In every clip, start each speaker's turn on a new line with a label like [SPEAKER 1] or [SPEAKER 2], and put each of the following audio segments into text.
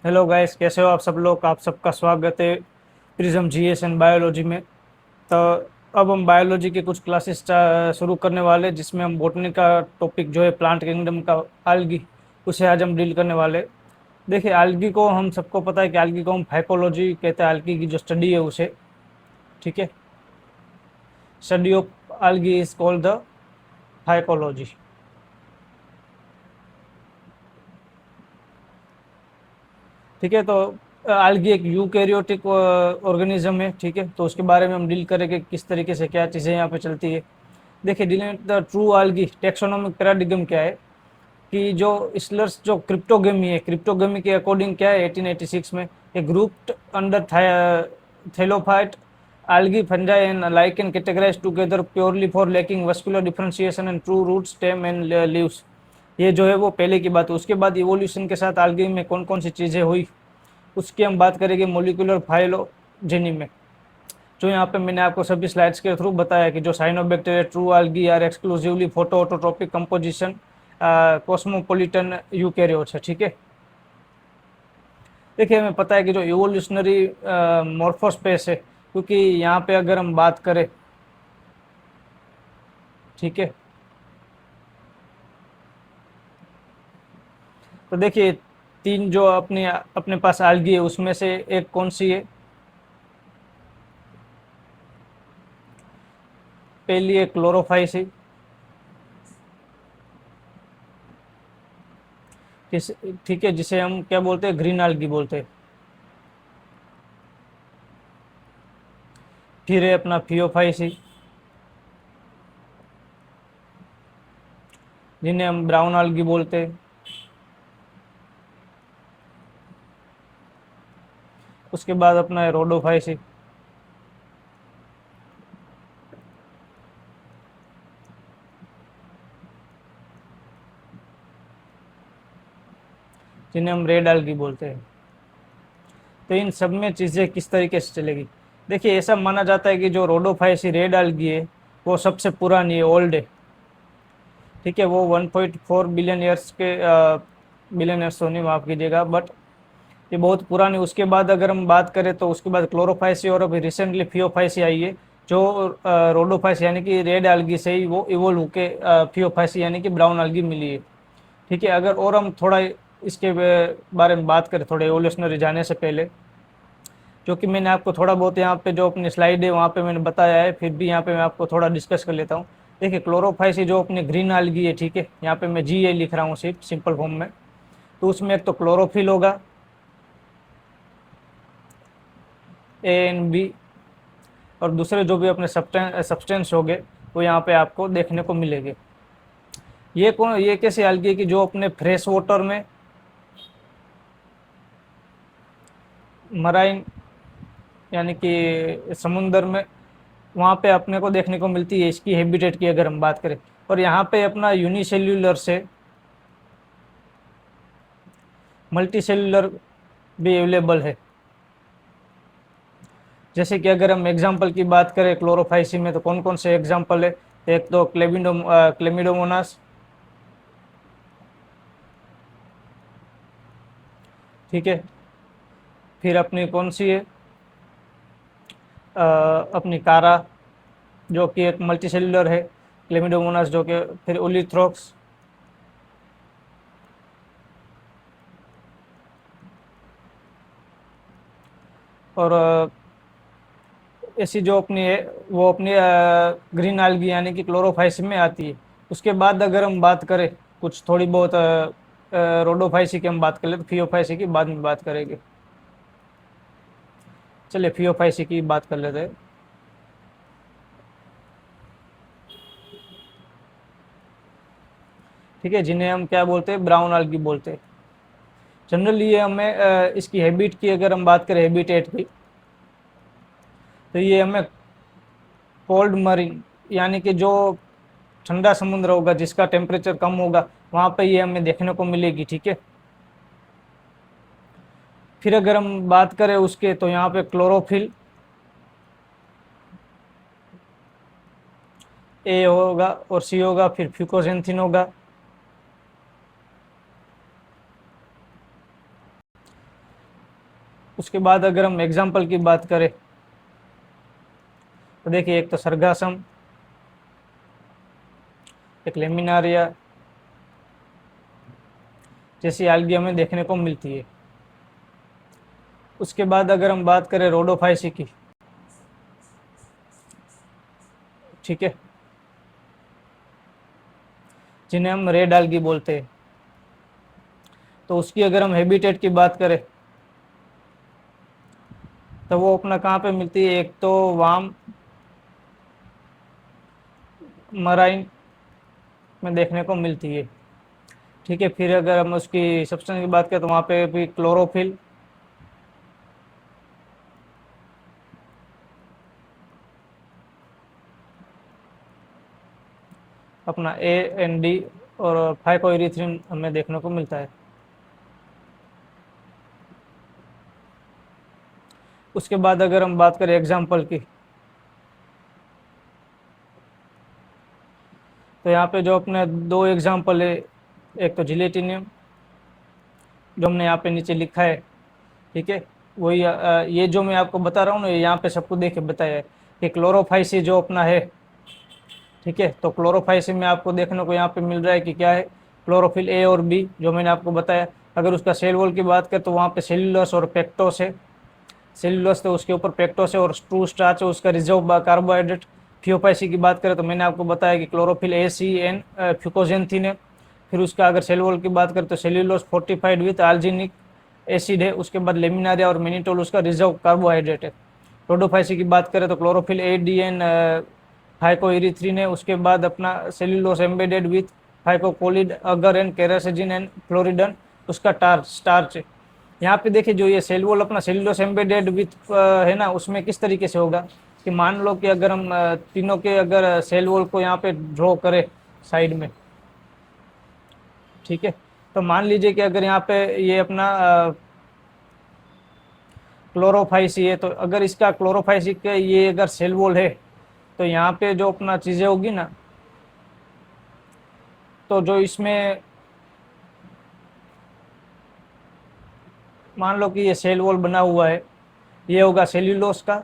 [SPEAKER 1] Hello guys, कैसे हो आप सब लोग। आप सबका स्वागत है प्रिज्म जीएस एंड बायोलॉजी में। तो अब हम बायोलॉजी के कुछ क्लासेस शुरू करने वाले हैं, जिसमें हम बॉटनी का टॉपिक जो है प्लांट किंगडम का आल्गी, उसे आज हम डील करने वाले हैं। देखिए, आल्गी को हम सबको पता है कि आल्गी को हम फाइकोलॉजी कहते हैं। आल्गी की जो स्टडी है उसे, ठीक है, study of algae is called the phycology. ठीक है, तो आल्गी एक यूकैरियोटिक ऑर्गेनिज्म है। ठीक है, तो उसके बारे में हम डील करेंगे किस तरीके से क्या चीज़ें यहाँ पे चलती है। देखिए, dealing the true algae taxonomic paradigm क्या है कि जो स्लर्स जो क्रिप्टोगेमी है, क्रिप्टोगेमी के अकॉर्डिंग क्या है 1886 में a grouped under thallophyte algae fungi and lichen categorized together purely for lacking vascular differentiation and true root stem and leaves। ये जो है वो पहले की बात है। उसके बाद इवोल्यूशन के साथ algae में कौन कौन सी चीज़ें हुई उसकी हम बात करेंगे मोलिकुलर फाइलोजेनी में। जो यहाँ पे मैंने आपको सभी स्लाइड्स के थ्रू बताया कि जो cyanobacteria true algae are exclusively photoautotrophic composition cosmopolitan eukaryotes है। ठीक है, देखिए हमें पता है कि जो इवोल्यूशनरी मॉर्फोस्पेस है, क्योंकि यहाँ पे अगर हम बात करें, ठीक है, तो देखिए तीन जो अपने अपने पास आल्गी है उसमें से एक कौन सी है। पहली है क्लोरोफाइसी, ठीक है, जिसे हम क्या बोलते हैं, ग्रीन आल्गी बोलते हैं। फिर है अपना फियोफाइसी, जिन्हें हम ब्राउन आल्गी बोलते हैं। उसके बाद अपना है रोडोफाइसी, जिन्हें हम रेड आल्गी बोलते हैं। तो इन सब में चीज़ें किस तरीके से चलेगी। देखिए, ऐसा माना जाता है कि जो रोडोफाइसी रेड आल्गी है वो सबसे पुरानी है, ओल्ड है। ठीक है, वो 1.4 बिलियन ईयर्स के बिलियन ईयर्स तो नहीं, माफ़ कीजिएगा, बट ये बहुत पुरानी। उसके बाद अगर हम बात करें तो उसके बाद क्लोरोफाइसी और अभी रिसेंटली फियोफाइसी आई है, जो रोडोफाइसी यानी कि रेड आल्गी से ही वो इवोल्व होके फियोफाइसी यानी कि ब्राउन आल्गी मिली है। ठीक है, अगर और हम थोड़ा इसके बारे में बात करें थोड़े एवोल्यूशनरी जाने से पहले, जो कि मैंने आपको थोड़ा बहुत यहाँ पे जो अपनी स्लाइड है वहाँ पे मैंने बताया है, फिर भी यहाँ पे मैं आपको थोड़ा डिस्कस कर लेता हूँ। देखिए, क्लोरोफाइसी जो अपनी ग्रीन आल्गी है, ठीक है, यहाँ पे मैं जी ए लिख रहा हूँ सिर्फ सिंपल फॉर्म में। तो उसमें एक तो क्लोरोफिल होगा, ए एन बी, और दूसरे जो भी अपने सब्सटेंस होंगे वो यहाँ पे आपको देखने को मिलेंगे। ये कैसी आल्गी है कि जो अपने फ्रेश वाटर में, मराइन यानी कि समुंदर में, वहाँ पे अपने को देखने को मिलती है। इसकी हैबिटेट की अगर हम बात करें, और यहाँ पे अपना यूनिसेल्यूलर से मल्टी सेल्यूलर भी अवेलेबल है। जैसे कि अगर हम एग्जाम्पल की बात करें क्लोरोफाइसी में, तो कौन कौन से एग्जाम्पल है। एक तो क्लेमिडोमोनास, ठीक है, फिर अपनी कौन सी है, अपनी कारा, जो कि एक मल्टी सेल्यूलर है। क्लेमिडोमोनास जो कि, फिर ओलिथ्रोक्स, और ऐसी जो अपनी है वो अपनी ग्रीन आल्गी यानी कि क्लोरोफाइसी में आती है। उसके बाद अगर हम बात करें कुछ थोड़ी बहुत रोडोफाइसी की हम बात कर ले, तो फियोफाइसी की बाद में बात करेंगे। चलिए फियोफाइसी की बात कर लेते हैं। ठीक है, जिन्हें हम क्या बोलते हैं, ब्राउन आल्गी बोलते हैं। जनरली ये हमें इसकी हैबिट की अगर हम बात करें, हैबिटेट की, तो ये हमें कोल्ड मरीन यानी कि जो ठंडा समुद्र होगा जिसका टेम्परेचर कम होगा वहाँ पे ये हमें देखने को मिलेगी। ठीक है, फिर अगर हम बात करें उसके, तो यहाँ पे क्लोरोफिल ए होगा और सी होगा, फिर फ्यूकोजेंथिन होगा। उसके बाद अगर हम एग्जाम्पल की बात करें तो देखिए, एक तो सरगासम, एक लेमिनारिया जैसी आल्गी हमें देखने को मिलती है। उसके बाद अगर हम बात करें रोडोफाइसी की, ठीक है, जिन्हें हम रेड आल्गी बोलते हैं, तो उसकी अगर हम हैबिटेट की बात करें तो वो अपना कहाँ पे मिलती है, एक तो वाम मराइन में देखने को मिलती है, ठीक है। फिर अगर हम उसकी सब्सटेंस की बात करें तो वहाँ पे भी क्लोरोफिल, अपना AND और फाइकोइरिथ्रिन हमें देखने को मिलता है। उसके बाद अगर हम बात करें एग्जाम्पल की, तो यहाँ पे जो अपने दो एग्जाम्पल है, एक तो जिलेटिनियम जो हमने यहाँ पे नीचे लिखा है, ठीक है, वही ये जो मैं आपको बता रहा हूँ ना, यहाँ पे सबको देख के बताया है कि क्लोरोफाइसी जो अपना है, ठीक है, तो क्लोरोफाइसी में आपको देखने को यहाँ पे मिल रहा है कि क्या है, क्लोरोफिल A और B जो मैंने आपको बताया। अगर उसका सेल वॉल की बात करें तो वहाँ पे सेल्यूलस और पेक्टोस है, सेल्यूलस तो उसके ऊपर पेक्टोस है और ट्रू स्टार्च है उसका रिजर्व कार्बोहाइड्रेट। फियोपाइसी की बात करें तो मैंने आपको बताया कि क्लोरोफिल ACN फ्यूकोजेंथिन है। फिर उसका अगर सेल वॉल की बात करें तो सेल्यूलोस फोर्टिफाइड विथ आल्जिनिक एसिड है। उसके बाद लेमिनारिया और मिनिटोल उसका रिजर्व कार्बोहाइड्रेट है। रोडोफाइसी की बात करें तो क्लोरोफिल ADN फाइकोइरिथ्रिन है। उसके बाद अपना सेल्यूलोस एम्बेडेड विथ फाइकोकोलिड अगर एंड केरासेजिन एंड फ्लोरिडन उसका स्टार्च है। यहाँ पे देखिए, जो ये सेल वॉल अपना सेल्यूलोस एम्बेडेड विथ है ना, उसमें किस तरीके से होगा कि मान लो कि अगर हम तीनों के अगर सेल वॉल को यहाँ पे ड्रॉ करें साइड में, ठीक है, तो मान लीजिए कि अगर यहाँ पे ये अपना क्लोरोफाइसी है, तो अगर इसका क्लोरोफाइसी का ये अगर सेल वॉल है तो यहाँ पे जो अपना चीज़ें होगी ना, तो जो इसमें मान लो कि ये सेल वॉल बना हुआ है, ये होगा सेल्यूलोस का,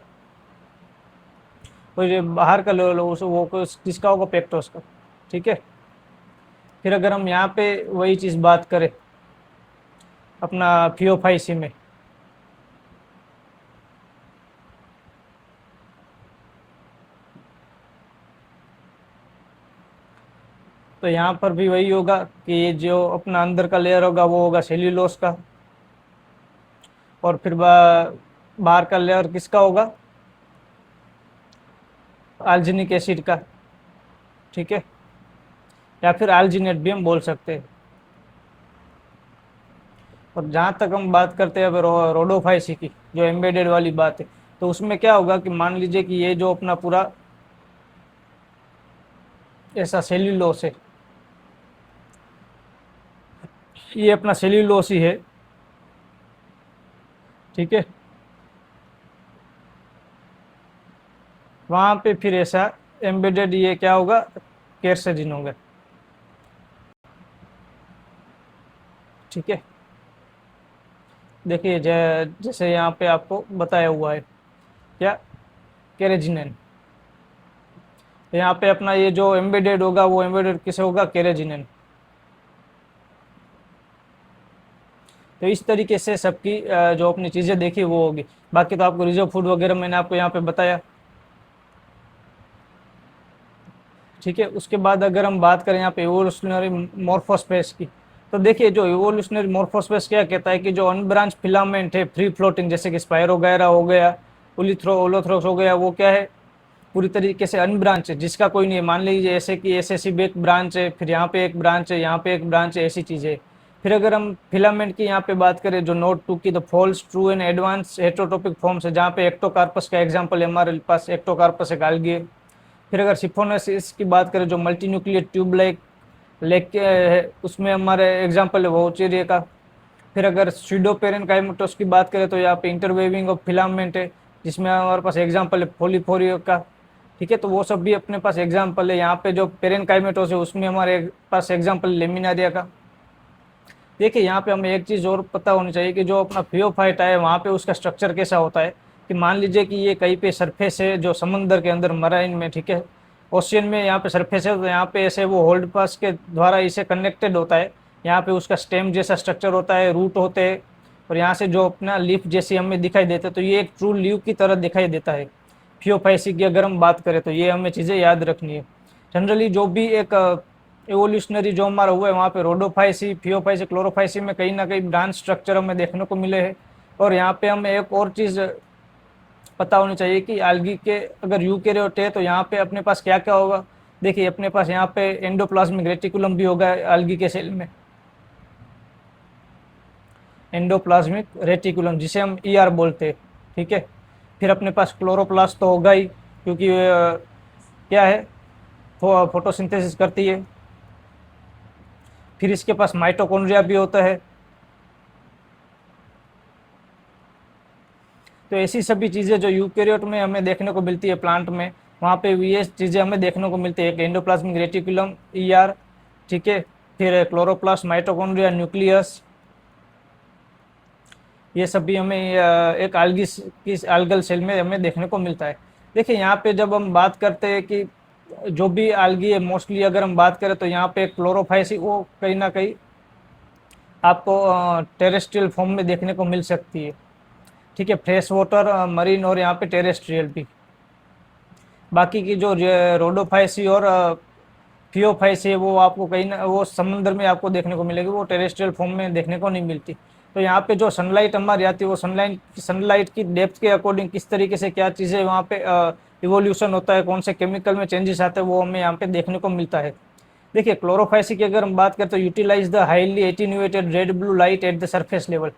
[SPEAKER 1] और ये बाहर का वो किसका होगा, पेक्टोस का, ठीक है। फिर अगर हम यहाँ पे वही चीज़ बात करें अपना फियोफाइसी में, तो यहाँ पर भी वही होगा कि ये जो अपना अंदर का लेयर होगा वो होगा सेल्यूलोस का, और फिर बाहर का लेयर किसका होगा, आल्जिनिक एसिड का, ठीक है, या फिर आल्जिनेट भी हम बोल सकते हैं। और जहाँ तक हम बात करते हैं अब रोडोफाइसी की, जो एम्बेडेड वाली बात है, तो उसमें क्या होगा कि मान लीजिए कि ये जो अपना पूरा ऐसा सेल्यूलोस है, ये अपना सेल्यूलोस ही है, ठीक है। वहाँ पे फिर ऐसा एम्बेडेड ये क्या होगा, केरसेजिन होगा, ठीक है। देखिए जैसे यहाँ पे आपको बताया हुआ है क्या, केरेजिनेन, तो यहाँ पे अपना ये जो एम्बेडेड होगा वो एम्बेडेड किसे होगा, केरेजिनेन। तो इस तरीके से सबकी जो अपनी चीज़ें देखी वो होगी। बाकी तो आपको रिजर्व फूड वगैरह मैंने आपको यहाँ पे बताया, ठीक है। उसके बाद अगर हम बात करें यहाँ पे इवोल्यूशनरी मोर्फोस्पेस की, तो देखिए जो इवोल्यूशनरी मोर्फोस्पेस क्या कहता है कि जो अनब्रांच फिलामेंट है फ्री फ्लोटिंग, जैसे कि स्पायरोगायरा हो गया, ओलोथ्रोस हो गया, वो क्या है, पूरी तरीके से अनब्रांच है, जिसका कोई नहीं है। मान लीजिए ऐसे कि ऐसे भी एक ब्रांच है, फिर यहाँ पे एक ब्रांच है, यहाँ पे एक ब्रांच है, ऐसी चीज़ है। फिर अगर हम फिलामेंट की यहाँ पे बात करें, जो नोट 2 की, the false true and advance heterotopic forms है, जहाँ पे एक्टोकार्पस का एग्जाम्पल है हमारे पास, एक्टोकार्पस एक आल्गी है। फिर अगर सिफोनोसिस की बात करें, जो multi nuclear tube like lake के है, उसमें हमारे एग्जाम्पल है वोचेरिया का। फिर अगर स्यूडोपेरेन काइमेटोस की बात करें तो यहाँ पे इंटरवेविंग ऑफ फिलामेंट है, जिसमें हमारे पास एग्जाम्पल है फोलिफोरियो का, ठीक है। तो वो सब भी अपने पास एग्जाम्पल है। यहाँ पे जो पेरेन काइमेटोस है उसमें हमारे पास एग्जाम्पल लेमिनारिया का। देखिए यहाँ पे हमें एक चीज़ और पता होनी चाहिए कि जो अपना फियोफाइट है वहाँ पे उसका स्ट्रक्चर कैसा होता है। कि मान लीजिए कि ये कहीं पे सरफेस है जो समंदर के अंदर मराइन में, ठीक है, ओशियन में यहाँ पे सरफेस है, तो यहाँ पे ऐसे वो होल्ड पास के द्वारा इसे कनेक्टेड होता है। यहाँ पे उसका स्टेम जैसा स्ट्रक्चर होता है, रूट होते हैं, और यहाँ से जो अपना लीफ जैसी हमें दिखाई देता है, तो ये एक ट्रू लीफ की तरह दिखाई देता है। फियोफाइसी की अगर हम बात करें तो ये हमें चीज़ें याद रखनी है। जनरली जो भी एक एवोल्यूशनरी जो हमारा हुआ है वहाँ पे रोडोफाइसी, फियोफाइसी, क्लोरोफाइसी में कहीं ना कहीं ब्रांच स्ट्रक्चर हमें देखने को मिले हैं। और यहाँ पे हमें एक और चीज़ पता होनी चाहिए कि algae के अगर यूकेरियोट है तो यहाँ पे अपने पास क्या क्या होगा। देखिए अपने पास यहाँ पे एंडोप्लाज्मिक रेटिकुलम भी होगा algae के सेल में, एंडोप्लाज्मिक रेटिकुलम जिसे हम ER बोलते हैं, ठीक है। फिर अपने पास क्लोरोप्लास्ट तो होगा ही, क्योंकि क्या है, फोटोसिंथेसिस करती है। फिर इसके पास माइटोकॉन्ड्रिया भी होता है। तो ऐसी सभी चीज़ें जो यूकेरियोट में हमें देखने को मिलती है प्लांट में, वहाँ पे भी ये चीज़ें हमें देखने को मिलती है। एक एंडोप्लाज्मिक रेटिकुलम, ER, ठीक है, फिर क्लोरोप्लास्ट, माइटोकॉन्ड्रिया, न्यूक्लियस, ये सभी हमें एक algae की algal सेल में हमें देखने को मिलता है। देखिए यहाँ पे जब हम बात करते हैं कि जो भी algae है, मोस्टली अगर हम बात करें तो यहाँ पे क्लोरोफाइसी वो कहीं ना कहीं आपको टेरेस्ट्रियल फॉर्म में देखने को मिल सकती है, ठीक है, फ्रेश वाटर, मरीन और यहाँ पे टेरेस्ट्रियल भी। बाकी की जो रोडोफाइसी और फियोफाइसी है वो आपको कहीं ना वो समंदर में आपको देखने को मिलेगी, वो टेरेस्ट्रियल फॉर्म में देखने को नहीं मिलती। तो यहाँ पे जो सनलाइट हमारी आती है वो सनलाइट की डेप्थ के अकॉर्डिंग किस तरीके से क्या चीज़ें वहाँ पे इवोल्यूशन होता है, कौन से केमिकल में चेंजेस आते हैं, वो हमें यहाँ पे देखने को मिलता है। देखिए क्लोरोफाइसी की अगर हम बात करें तो utilise the highly attenuated red blue light at the surface level.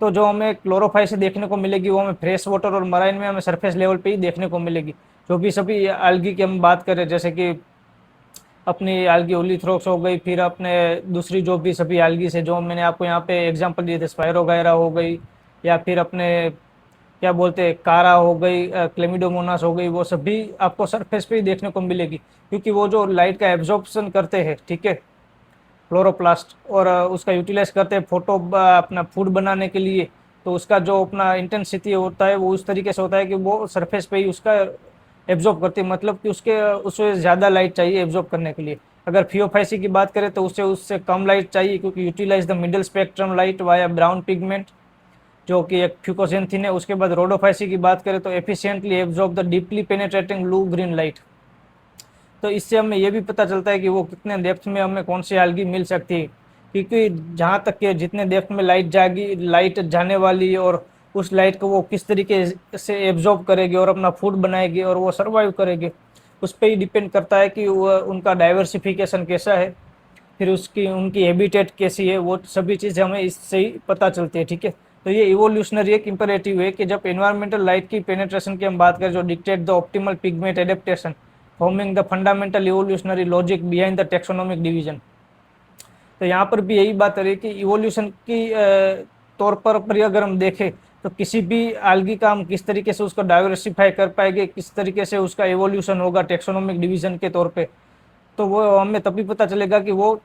[SPEAKER 1] तो जो हमें क्लोरोफाइसी देखने को मिलेगी वो हमें फ्रेश वाटर और मराइन में हमें सरफेस लेवल पे ही देखने को मिलेगी। जो भी सभी algae की हम बात करें, जैसे कि अपनी algae ओलिथ्रोक्स हो गई, फिर अपने दूसरी जो भी सभी algae है जो मैंने आपको यहाँ पे एग्जांपल दिए थे, स्पायरोगायरा हो गई, या फिर अपने क्या बोलते हैं कारा हो गई, क्लेमिडोमोनास हो गई, वो सभी आपको सरफेस पे ही देखने को मिलेगी, क्योंकि वो जो लाइट का एब्जॉर्प्शन करते हैं, ठीक है, क्लोरोप्लास्ट, और उसका यूटिलाइज करते हैं फोटो अपना फूड बनाने के लिए। तो उसका जो अपना इंटेंसिटी होता है वो उस तरीके से होता है कि वो सरफेस पे ही उसका एब्जॉर्ब करती है, मतलब कि उससे ज़्यादा लाइट चाहिए एब्जॉर्ब करने के लिए। अगर फियोफाइसी की बात करें तो उससे उससे कम लाइट चाहिए, क्योंकि utilise the middle spectrum light via brown pigment, जो कि एक फ्यूकोजेंथिन है। उसके बाद रोडोफाइसी की बात करें तो efficiently absorb the deeply penetrating blue green light. तो इससे हमें ये भी पता चलता है कि वो कितने डेप्थ में हमें कौन सी algae मिल सकती है, क्योंकि जहाँ तक के जितने डेप्थ में लाइट जाने वाली है और उस लाइट को वो किस तरीके से एब्जॉर्ब करेगी और अपना फूड बनाएगी और वो सर्वाइव करेगी, उस पर ही डिपेंड करता है कि वो उनका डाइवर्सिफिकेशन कैसा है, फिर उसकी उनकी हैबिटेट कैसी है, वो सभी चीज़ें हमें इससे ही पता चलती है, ठीक है। तो ये इवोल्यूशनरी एक इंपरेटिव है कि जब एनवायरमेंटल लाइट की पेनेट्रेशन की हम बात करें, जो dictate the optimal pigment adaptation forming the fundamental evolutionary logic behind the taxonomic division. तो यहाँ पर भी यही बात है कि इवोल्यूशन की तौर पर अगर हम देखें तो किसी भी algae का हम किस तरीके से उसको डाइवर्सिफाई कर पाएंगे, किस तरीके से उसका इवोल्यूशन होगा टेक्सोनोमिक डिवीजन के तौर पे, तो वो हमें तभी पता चलेगा कि वो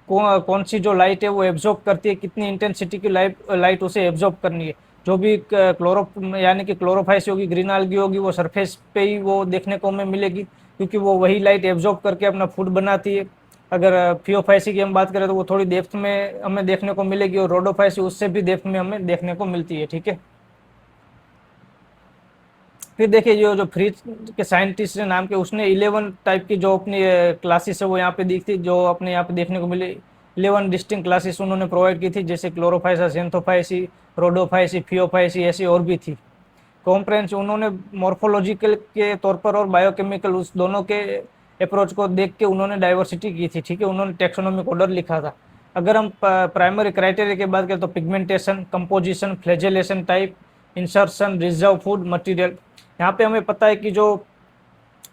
[SPEAKER 1] कौन सी जो लाइट है वो एब्जॉर्ब करती है, कितनी इंटेंसिटी की लाइट उसे एब्जॉर्ब करनी है। जो भी यानी कि क्लोरोफाइस होगी, ग्रीन algae होगी, वो सरफेस पे ही वो देखने को हमें मिलेगी, क्योंकि वो वही लाइट एब्जॉर्ब करके अपना फूड बनाती है। अगर फियोफाइसी की हम बात करें तो वो थोड़ी डेप्थ में हमें देखने को मिलेगी, और रोडोफाइसी उससे भी डेप्थ में हमें देखने को मिलती है, ठीक है। फिर देखिए जो फ्रिज के साइंटिस्ट नाम के, उसने 11 टाइप की जो अपनी क्लासेस है वो यहाँ पे दी थी, जो अपने यहाँ पे देखने को मिले 11 डिस्टिंग क्लासेस उन्होंने प्रोवाइड की थी, जैसे क्लोरोफाइसा, जेंथोफाइसी, रोडोफाइसी, फियोफाइसी, ऐसी और भी थी। कॉम्प्रेंस उन्होंने मॉर्फोलॉजिकल के तौर पर और बायोकेमिकल, उस दोनों के अप्रोच को देख के उन्होंने डाइवर्सिटी की थी, ठीक है, उन्होंने टेक्सोनोमिक ऑर्डर लिखा था। अगर हम प्राइमरी क्राइटेरिया की बात करें तो pigmentation, composition, फ्लैजेलेशन type, insertion, reserve food material. यहाँ पे हमें पता है कि जो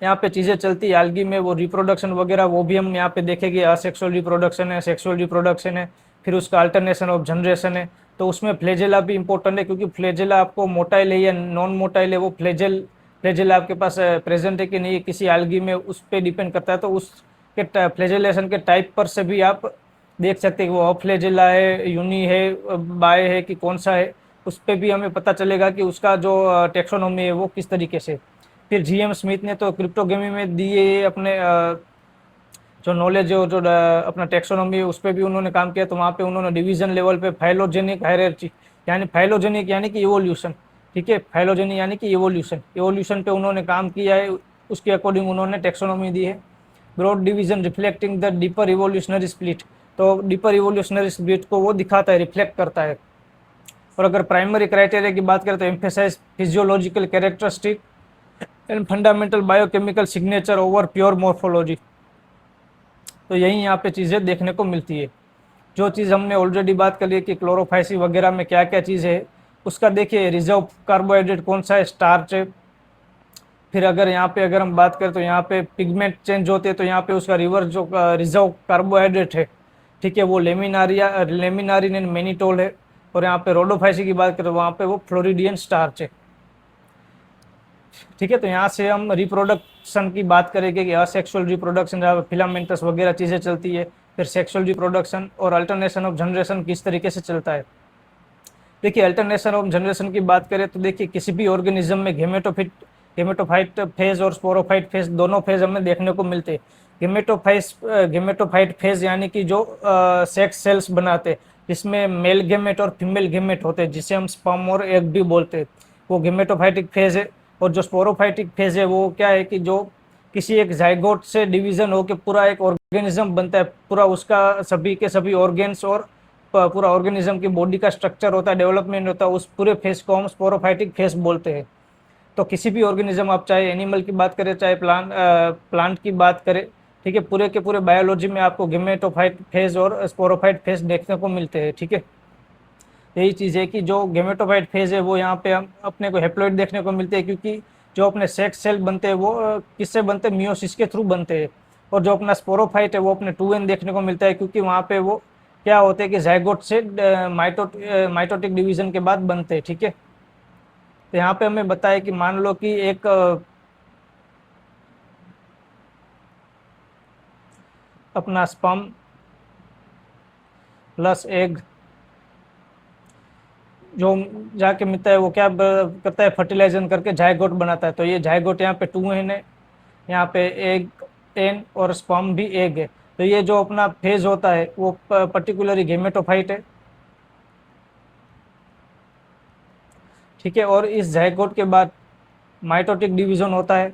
[SPEAKER 1] यहाँ पे चीज़ें चलती है algae में, वो रिप्रोडक्शन वगैरह वो भी हम यहाँ पे देखेंगे, असेक्सुअल रिप्रोडक्शन है, सेक्सुअल रिप्रोडक्शन है, फिर उसका अल्टरनेशन ऑफ जनरेशन है। तो उसमें फ्लेजेला भी इंपॉर्टेंट है, क्योंकि फ्लेजेला आपको मोटाइल है या नॉन मोटाइल है, वो फ्लेजेला आपके पास प्रेजेंट है कि नहीं किसी algae में, उस पर डिपेंड करता है। तो उसके फ्लेजेलेशन के टाइप पर से भी आप देख सकते हैं कि वो अफ्लैजेला है, यूनी है, बाय है कि कौन सा है, उस पर भी हमें पता चलेगा कि उसका जो टेक्सोनॉमी है वो किस तरीके से। फिर जीएम स्मिथ ने तो क्रिप्टोग्राफी में दिए अपने जो नॉलेज है, जो अपना टेक्सोनॉमी है उस पर भी उन्होंने काम किया। तो वहाँ पे उन्होंने डिवीजन लेवल पे फाइलोजेनिक हायरार्ची, यानी फाइलोजेनिक यानी कि इवोल्यूशन, ठीक है, फाइलोजेनिक यानी कि इवोल्यूशन, इवोल्यूशन पे उन्होंने काम किया है, उसके अकॉर्डिंग उन्होंने टेक्सोनॉमी दी है। Broad division reflecting the deeper evolutionary split, तो डीपर इवोल्यूशनरी स्प्लिट को वो दिखाता है, रिफ्लेक्ट करता है। और अगर प्राइमरी क्राइटेरिया की बात करें तो emphasise physiological characteristic and fundamental biochemical signature over pure morphology. तो यही यहाँ पे चीज़ें देखने को मिलती है। जो चीज़ हमने ऑलरेडी बात कर ली कि क्लोरोफाइसी वगैरह में क्या क्या चीज़ है, उसका देखिए रिजर्व कार्बोहाइड्रेट कौन सा है, स्टार्च है। फिर अगर यहाँ पे अगर हम बात करें तो यहाँ पे पिगमेंट चेंज होते हैं, तो यहाँ पे उसका रिवर्स जो रिजर्व कार्बोहाइड्रेट है, ठीक है, वो लेमिनारिन एंड मेनिटोल है। और यहाँ पे रोडोफाइसी की बात करें तो वहाँ पे वो फ्लोरिडियन स्टार्च है, ठीक है। तो यहाँ से हम रिप्रोडक्शन की बात करेंगे कि असेक्सुअल रिप्रोडक्शन जहाँ पे फिलामेंटस वगैरह चीज़ें चलती है, फिर सेक्सुअल रिप्रोडक्शन और अल्टरनेशन ऑफ जनरेशन किस तरीके से चलता है। देखिए अल्टरनेशन ऑफ जनरेशन की बात करें तो देखिए किसी भी ऑर्गेनिज्म में गेमेटोफाइट फेज और स्पोरोफाइट फेज दोनों फेज हमें देखने को मिलते हैं। गेमेटोफाइट फेज यानी कि जो सेक्स सेल्स बनाते हैं, जिसमें मेल गेमेट और फीमेल गेमेट होते हैं, जिसे हम स्पर्म और एग भी बोलते हैं, वो गेमेटोफाइटिक फेज है। और जो स्पोरोफाइटिक फेज है वो क्या है कि जो किसी एक जाइगोट से डिवीजन होकर पूरा एक ऑर्गेनिज्म बनता है, पूरा उसका सभी के सभी ऑर्गेन्स और पूरा ऑर्गेनिज्म की बॉडी का स्ट्रक्चर होता है, डेवलपमेंट होता है, उस पूरे फेज को हम स्पोरोफाइटिक फेज बोलते हैं। तो किसी भी ऑर्गेनिज्म, आप चाहे एनिमल की बात करें चाहे प्लांट की बात करें, ठीक है, पूरे के पूरे बायोलॉजी में आपको गेमेटोफाइट फेज और स्पोरोफाइट फेज देखने को मिलते हैं, ठीक है। यही चीज़ है कि जो गेमेटोफाइट फेज है वो यहाँ पे हम अपने को हेप्लॉइड देखने को मिलते हैं, क्योंकि जो अपने सेक्स सेल बनते हैं वो किससे बनते हैं, मियोसिस के थ्रू बनते हैं। और जो अपना स्पोरोफाइट है वो अपने 2n देखने को मिलता है, क्योंकि वहाँ पे वो क्या होते हैं कि जाइगोट से माइटोटिक डिवीजन के बाद बनते हैं, ठीक है। तो यहाँ पे हमें बताया कि मान लो कि एक अपना स्पर्म प्लस एग जो जाके मिलता है वो क्या करता है, फर्टिलाइजेशन करके जाइगोट बनाता है। तो ये जाइगोट यहाँ पे 2n है, यहाँ पे एग n और स्पर्म भी एग है। तो ये जो अपना फेज होता है वो पर्टिकुलरली गेमेटोफाइट है, ठीक है। और इस जाइगोट के बाद माइटोटिक डिवीजन होता है,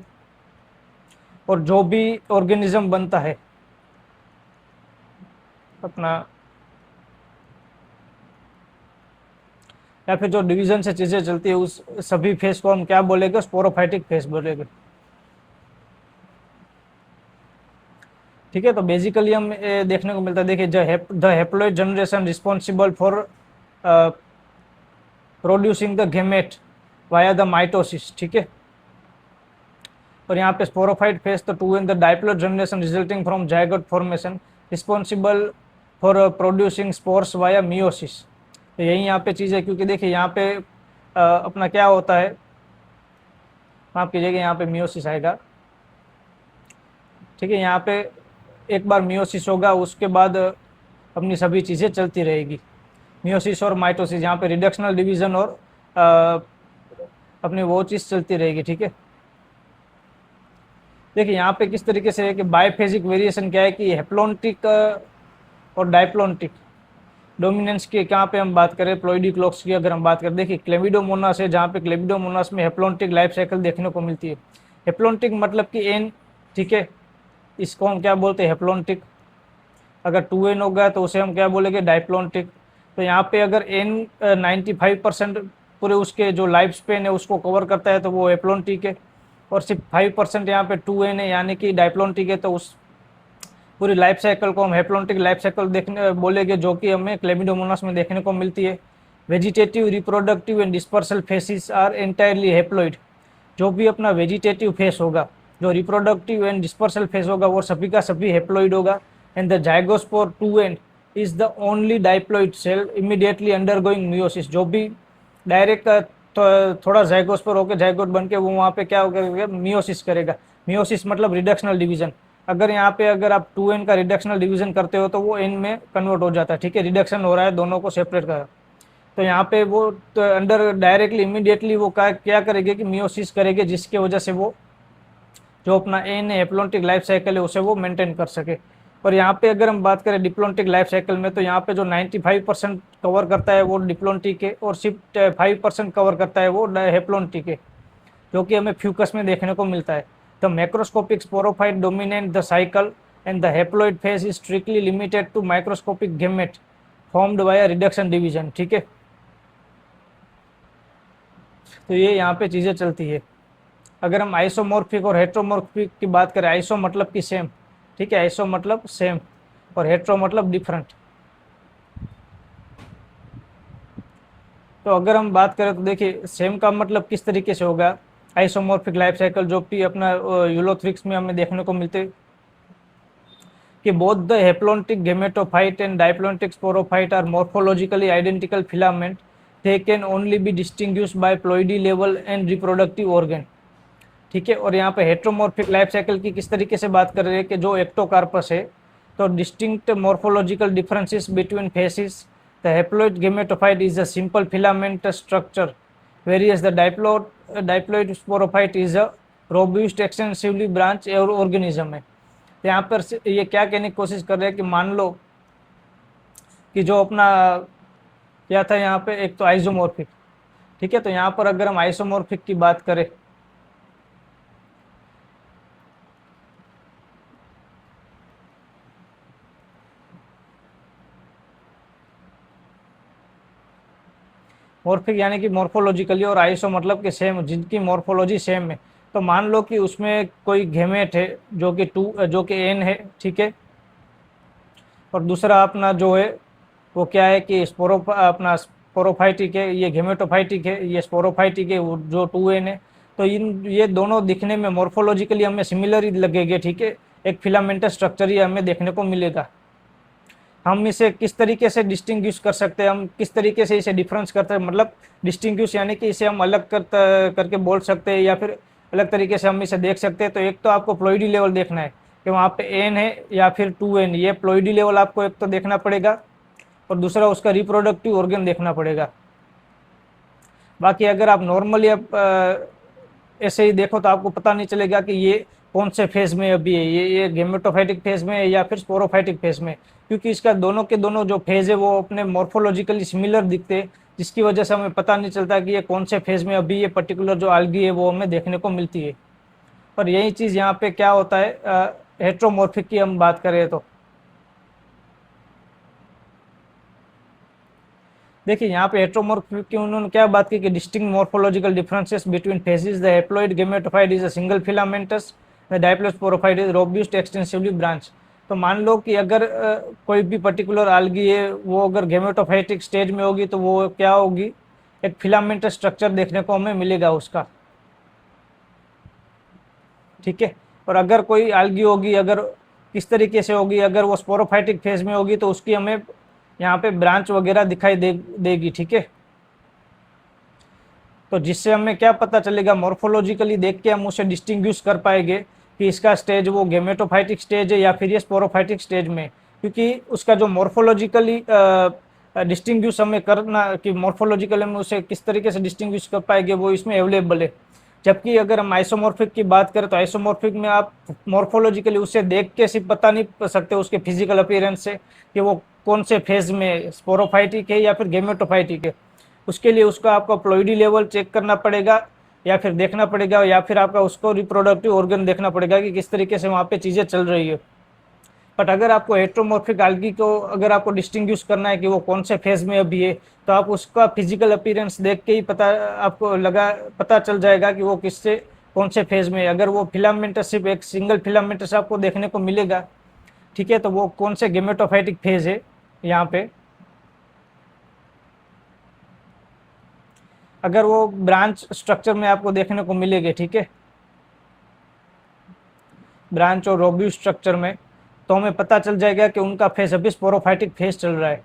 [SPEAKER 1] और जो भी ऑर्गेनिज्म बनता है अपना, या फिर जो डिवीजन से चीज़ें चलती है, उस सभी फेज को हम क्या बोलेंगे, स्पोरोफाइटिक फेज बोलेंगे, ठीक है। तो बेसिकली हम देखने को मिलता है, देखिए the haploid generation responsible for producing the gamete via the mitosis, ठीक है। और यहाँ पे स्पोरोफाइट फेज तो 2n the diploid generation resulting from zygote formation responsible for producing spores via meiosis. तो यही यहाँ पे चीज़ है, क्योंकि देखिए यहाँ पे अपना क्या होता है, माफ कीजिएगा, यहाँ पे मियोसिस आएगा, ठीक है। यहाँ पे एक बार मियोसिस होगा, उसके बाद अपनी सभी चीज़ें चलती रहेगी, मियोसिस और माइटोसिस, यहाँ पे रिडक्शनल डिवीजन और अपनी वो चीज़ चलती रहेगी, ठीक है। देखिए यहाँ पे किस तरीके से है कि बायफेजिक वेरिएशन क्या है कि हेप्लोन्टिक और डाइप्लोन्टिक डोमिनेंस की कहाँ पे हम बात करें, प्लॉइडिक्लोक्स की अगर हम बात करें, देखिए क्लेमिडोमोनास है, जहाँ पे क्लेमिडोमोनास में हेप्लोन्टिक लाइफ साइकिल देखने को मिलती है। हेप्लोन्टिक मतलब कि एन, ठीक है, इसको हम क्या बोलते हैं, हेप्लोन्टिक। अगर 2n होगा तो उसे हम क्या बोलेंगे, डाइप्लोन्टिक। तो यहाँ पे अगर n 95% पूरे उसके जो लाइफ स्पेन है उसको कवर करता है तो वो हेप्लोन्टिक है, और सिर्फ 5% यहाँ पे 2n है यानी कि डाइप्लोन्टिक है, तो उस पूरी लाइफ साइकिल को हम हेप्लोन्टिक लाइफ साइकिल देखने बोलेंगे, जो कि हमें क्लेमिडोमोनास में देखने को मिलती है। Vegetative, reproductive and dispersal phases are entirely haploid. जो भी अपना वेजिटेटिव फेस होगा, जो रिप्रोडक्टिव एंड डिस्पर्सल फेस होगा, वो सभी का सभी हेप्लॉइड होगा। And the zygospore 2n is the only diploid cell immediately undergoing meiosis. जो भी डायरेक्ट तो थोड़ा जाइगोस्पोर होकर जाइगोट बन के वो वहाँ पे क्या होगा, मियोसिस करेगा। मियोसिस मतलब रिडक्शनल डिवीजन। अगर यहाँ पे अगर आप 2n का रिडक्शनल डिवीजन करते हो तो वो n में कन्वर्ट हो जाता है, ठीक है, रिडक्शन हो रहा है, दोनों को सेपरेट कर। तो यहाँ पे वो तो अंडर डायरेक्टली इमीडिएटली वो क्या करेगी कि मियोसिस करेगी, जिसकी वजह से वो जो अपना एन हैप्लोनिक लाइफ साइकिल है उसे वो मेंटेन कर सके। और यहाँ पे अगर हम बात करें डिप्लोनिक लाइफ साइकिल में, तो यहाँ पे जो 95% कवर करता है वो डिप्लोनिक है, और सिर्फ 5% कवर करता है वो हैप्लोनिक है, जो कि हमें फ्यूकस में देखने को मिलता है। The macroscopic sporophyte dominate the cycle and the haploid phase is strictly limited to microscopic gamete formed by reduction division, ठीक है। तो ये यहाँ पे चीज़ें चलती है। अगर हम आइसोमॉर्फिक और हेट्रोमॉर्फिक की बात करें, आइसो मतलब कि सेम, ठीक है, आइसो मतलब सेम, और हेट्रो मतलब डिफरेंट। तो अगर हम बात करें तो देखिए सेम का मतलब किस तरीके से होगा, आइसोमॉर्फिक लाइफ साइकिल जो कि अपना यूलोथ्रिक्स में हमें देखने को मिलते कि both the haplontic gametophyte and diplontic sporophyte are morphologically identical filament, they can only be distinguished by ploidy level and reproductive organ, ठीक है। और यहाँ पे हेट्रोमॉर्फिक लाइफ साइकिल की किस तरीके से बात कर रहे हैं कि जो एक्टोकार्पस है, तो distinct morphological differences between phases, the haploid gametophyte is a simple filament structure, whereas the diploid sporophyte is a robust extensively branch organism है। यहाँ पर ये क्या कहने की कोशिश कर रहे हैं कि मान लो कि जो अपना क्या था यहाँ पे, एक तो आइसोमॉर्फिक, ठीक है, तो यहाँ पर अगर हम आइसोमॉर्फिक की बात करें मॉर्फिक यानी कि मॉर्फोलॉजिकली, और आइसो मतलब कि सेम, जिनकी मॉर्फोलॉजी सेम है। तो मान लो कि उसमें कोई गेमेट है जो कि एन है, ठीक है, और दूसरा अपना जो है वो क्या है कि अपना स्पोरोफाइटिक है, ये गेमेटोफाइटिक है, ये स्पोरोफाइटिक है, वो जो 2n है। तो ये दोनों दिखने में मॉर्फोलॉजिकली हमें सिमिलर ही लगेंगे, ठीक है, एक फिलामेंटस स्ट्रक्चर ही हमें देखने को मिलेगा। हम इसे किस तरीके से डिस्टिंग्विश कर सकते हैं, हम किस तरीके से इसे डिफरेंस करते हैं, मतलब डिस्टिंग्विश यानी कि इसे हम अलग करके बोल सकते हैं, या फिर अलग तरीके से हम इसे देख सकते हैं। तो एक तो आपको प्लॉइडी लेवल देखना है कि वहाँ पे एन है या फिर 2n, ये प्लॉइडी लेवल आपको एक तो देखना पड़ेगा, और दूसरा उसका रिप्रोडक्टिव ऑर्गन देखना पड़ेगा। बाकी अगर आप नॉर्मली ऐसे ही देखो तो आपको पता नहीं चलेगा कि ये कौन से फेज में अभी है, ये गेमेटोफाइटिक फेज में है या फिर स्पोरोफाइटिक फेज में, क्योंकि इसका दोनों के दोनों जो फेज है वो अपने मॉर्फोलॉजिकली सिमिलर दिखते हैं, जिसकी वजह से हमें पता नहीं चलता कि ये कौन से फेज में अभी ये पर्टिकुलर जो आल्गी है वो हमें देखने को मिलती है। पर यही चीज़ यहाँ पे क्या होता है, हेट्रोमॉर्फिक की हम बात करें तो देखिए यहाँ पे हेट्रोमॉर्फिक की उन्होंने क्या बात की कि distinct morphological differences between phases, the haploid gametophyte is a single filamentous, the diplosporophyte is robust extensively branch. तो मान लो कि अगर कोई भी पर्टिकुलर आल्गी है वो अगर गेमेटोफाइटिक स्टेज में होगी तो वो क्या होगी, एक फिलामेंटस स्ट्रक्चर देखने को हमें मिलेगा उसका, ठीक है। और अगर कोई आल्गी होगी, अगर किस तरीके से होगी, अगर वो स्पोरोफाइटिक फेज में होगी तो उसकी हमें यहाँ पे ब्रांच वगैरह दिखाई देगी, ठीक है। तो जिससे हमें क्या पता चलेगा, मॉर्फोलॉजिकली देख के हम उसे डिस्टिंग्विश कर पाएंगे कि इसका स्टेज वो गेमेटोफाइटिक स्टेज है या फिर ये स्पोरोफाइटिक स्टेज में, क्योंकि उसका जो मॉर्फोलॉजिकली डिस्टिंग्विश हमें करना कि मॉर्फोलॉजिकली हम उसे किस तरीके से डिस्टिंग्विश कर पाएंगे वो इसमें अवेलेबल है। जबकि अगर हम आइसोमॉर्फिक की बात करें तो आइसोमॉर्फिक में आप मॉर्फोलॉजिकली उसे देख के सिर्फ बता नहीं सकते उसके फिजिकल अपीयरेंस से कि वो कौन से फेज में स्पोरोफाइटिक है या फिर गेमेटोफाइटिक है। उसके लिए उसका आपको प्लॉइडी लेवल चेक करना पड़ेगा, या फिर देखना पड़ेगा, या फिर आपका उसको रिप्रोडक्टिव ऑर्गन देखना पड़ेगा कि किस तरीके से वहाँ पे चीज़ें चल रही है। बट अगर आपको हेट्रोमॉर्फिक आल्गी को अगर आपको डिस्टिंग्विश करना है कि वो कौन से फेज में अभी है, तो आप उसका फिजिकल अपीयरेंस देख के ही आपको पता चल जाएगा कि वो किससे कौन से फेज में है। अगर वो फिलामेंटस सिर्फ एक सिंगल फिलामेंटस आपको देखने को मिलेगा, ठीक है, तो वो कौन से गेमेटोफाइटिक फेज है यहाँ पे। अगर वो ब्रांच स्ट्रक्चर में आपको देखने को मिलेगी, ठीक है, ब्रांच और रोब्यू स्ट्रक्चर में, तो हमें पता चल जाएगा कि उनका फेज अभी स्पोरोफाइटिक फेज चल रहा है।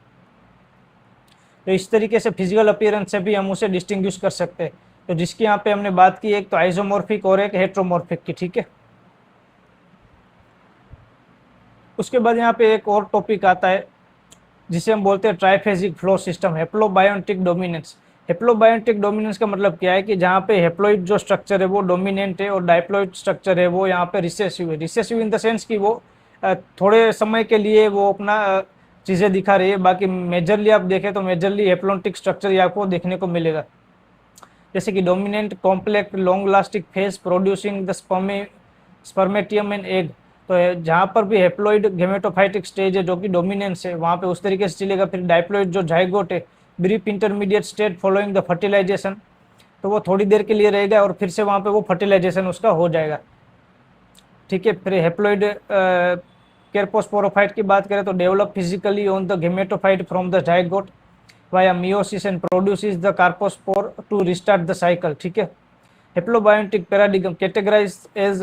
[SPEAKER 1] तो इस तरीके से फिजिकल अपीयरेंस से भी हम उसे डिस्टिंग्विश कर सकते हैं। तो जिसकी यहाँ पे हमने बात की, एक तो आइसोमॉर्फिक और एक हेट्रोमॉर्फिक की, ठीक है। उसके बाद यहाँ पे एक और टॉपिक आता है जिसे हम बोलते हैं triphasic flow system, हेप्लोबायोटिक dominance. हेप्लोबायोटिक dominance का मतलब क्या है कि जहाँ पे हेप्लोइड जो स्ट्रक्चर है वो डोमिनेंट है और डाइप्लॉइड स्ट्रक्चर है वो यहाँ पे रिसेसिव है। रिसेसिव इन द सेंस कि वो थोड़े समय के लिए वो अपना चीज़ें दिखा रही है, बाकी मेजरली आप देखें तो मेजरली हेप्लोटिक स्ट्रक्चर ही आपको देखने को मिलेगा। जैसे कि dominant complex long lasting phase producing the spermatium and egg. तो जहाँ पर भी हेप्लॉइड गेमेटोफाइटिक स्टेज है जो कि डोमिनेंस है, वहाँ पे उस तरीके से चलेगा। फिर डाइप्लॉइड जो जाइगोट है, brief intermediate state following the fertilisation, तो वो थोड़ी देर के लिए रहेगा और फिर से वहाँ पे वो फर्टिलाइजेशन उसका हो जाएगा। ठीक है। फिर हेप्लॉइड केरपोस्पोरोफाइट की बात करें तो develop physically on the gametophyte from the zygote via meiosis and produces the carpospore to restart the cycle। ठीक है। Haplobiotic paradigm categorized as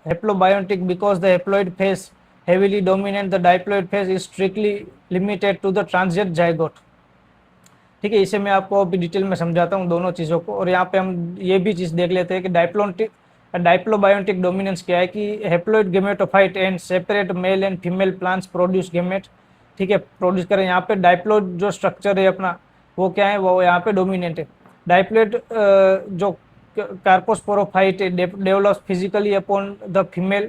[SPEAKER 1] haplobiotic because the haploid phase heavily dominant the diploid phase is strictly limited to the transient zygote। ठीक है, इसे मैं आपको अभी detail में समझाता हूँ दोनों चीज़ों को। और यहाँ पे हम ये भी चीज़ देख लेते हैं कि डाइप्लोबायोटिक डोमिनेंस क्या है कि haploid gametophyte and separate male and female plants produce gamete. ठीक है, प्रोड्यूस करें। यहाँ पे डाइप्लोइड जो स्ट्रक्चर है अपना वो क्या है, वो यहाँ पे डोमिनेंट है। डाइप्लोइड जो carposporophyte develops physically upon the female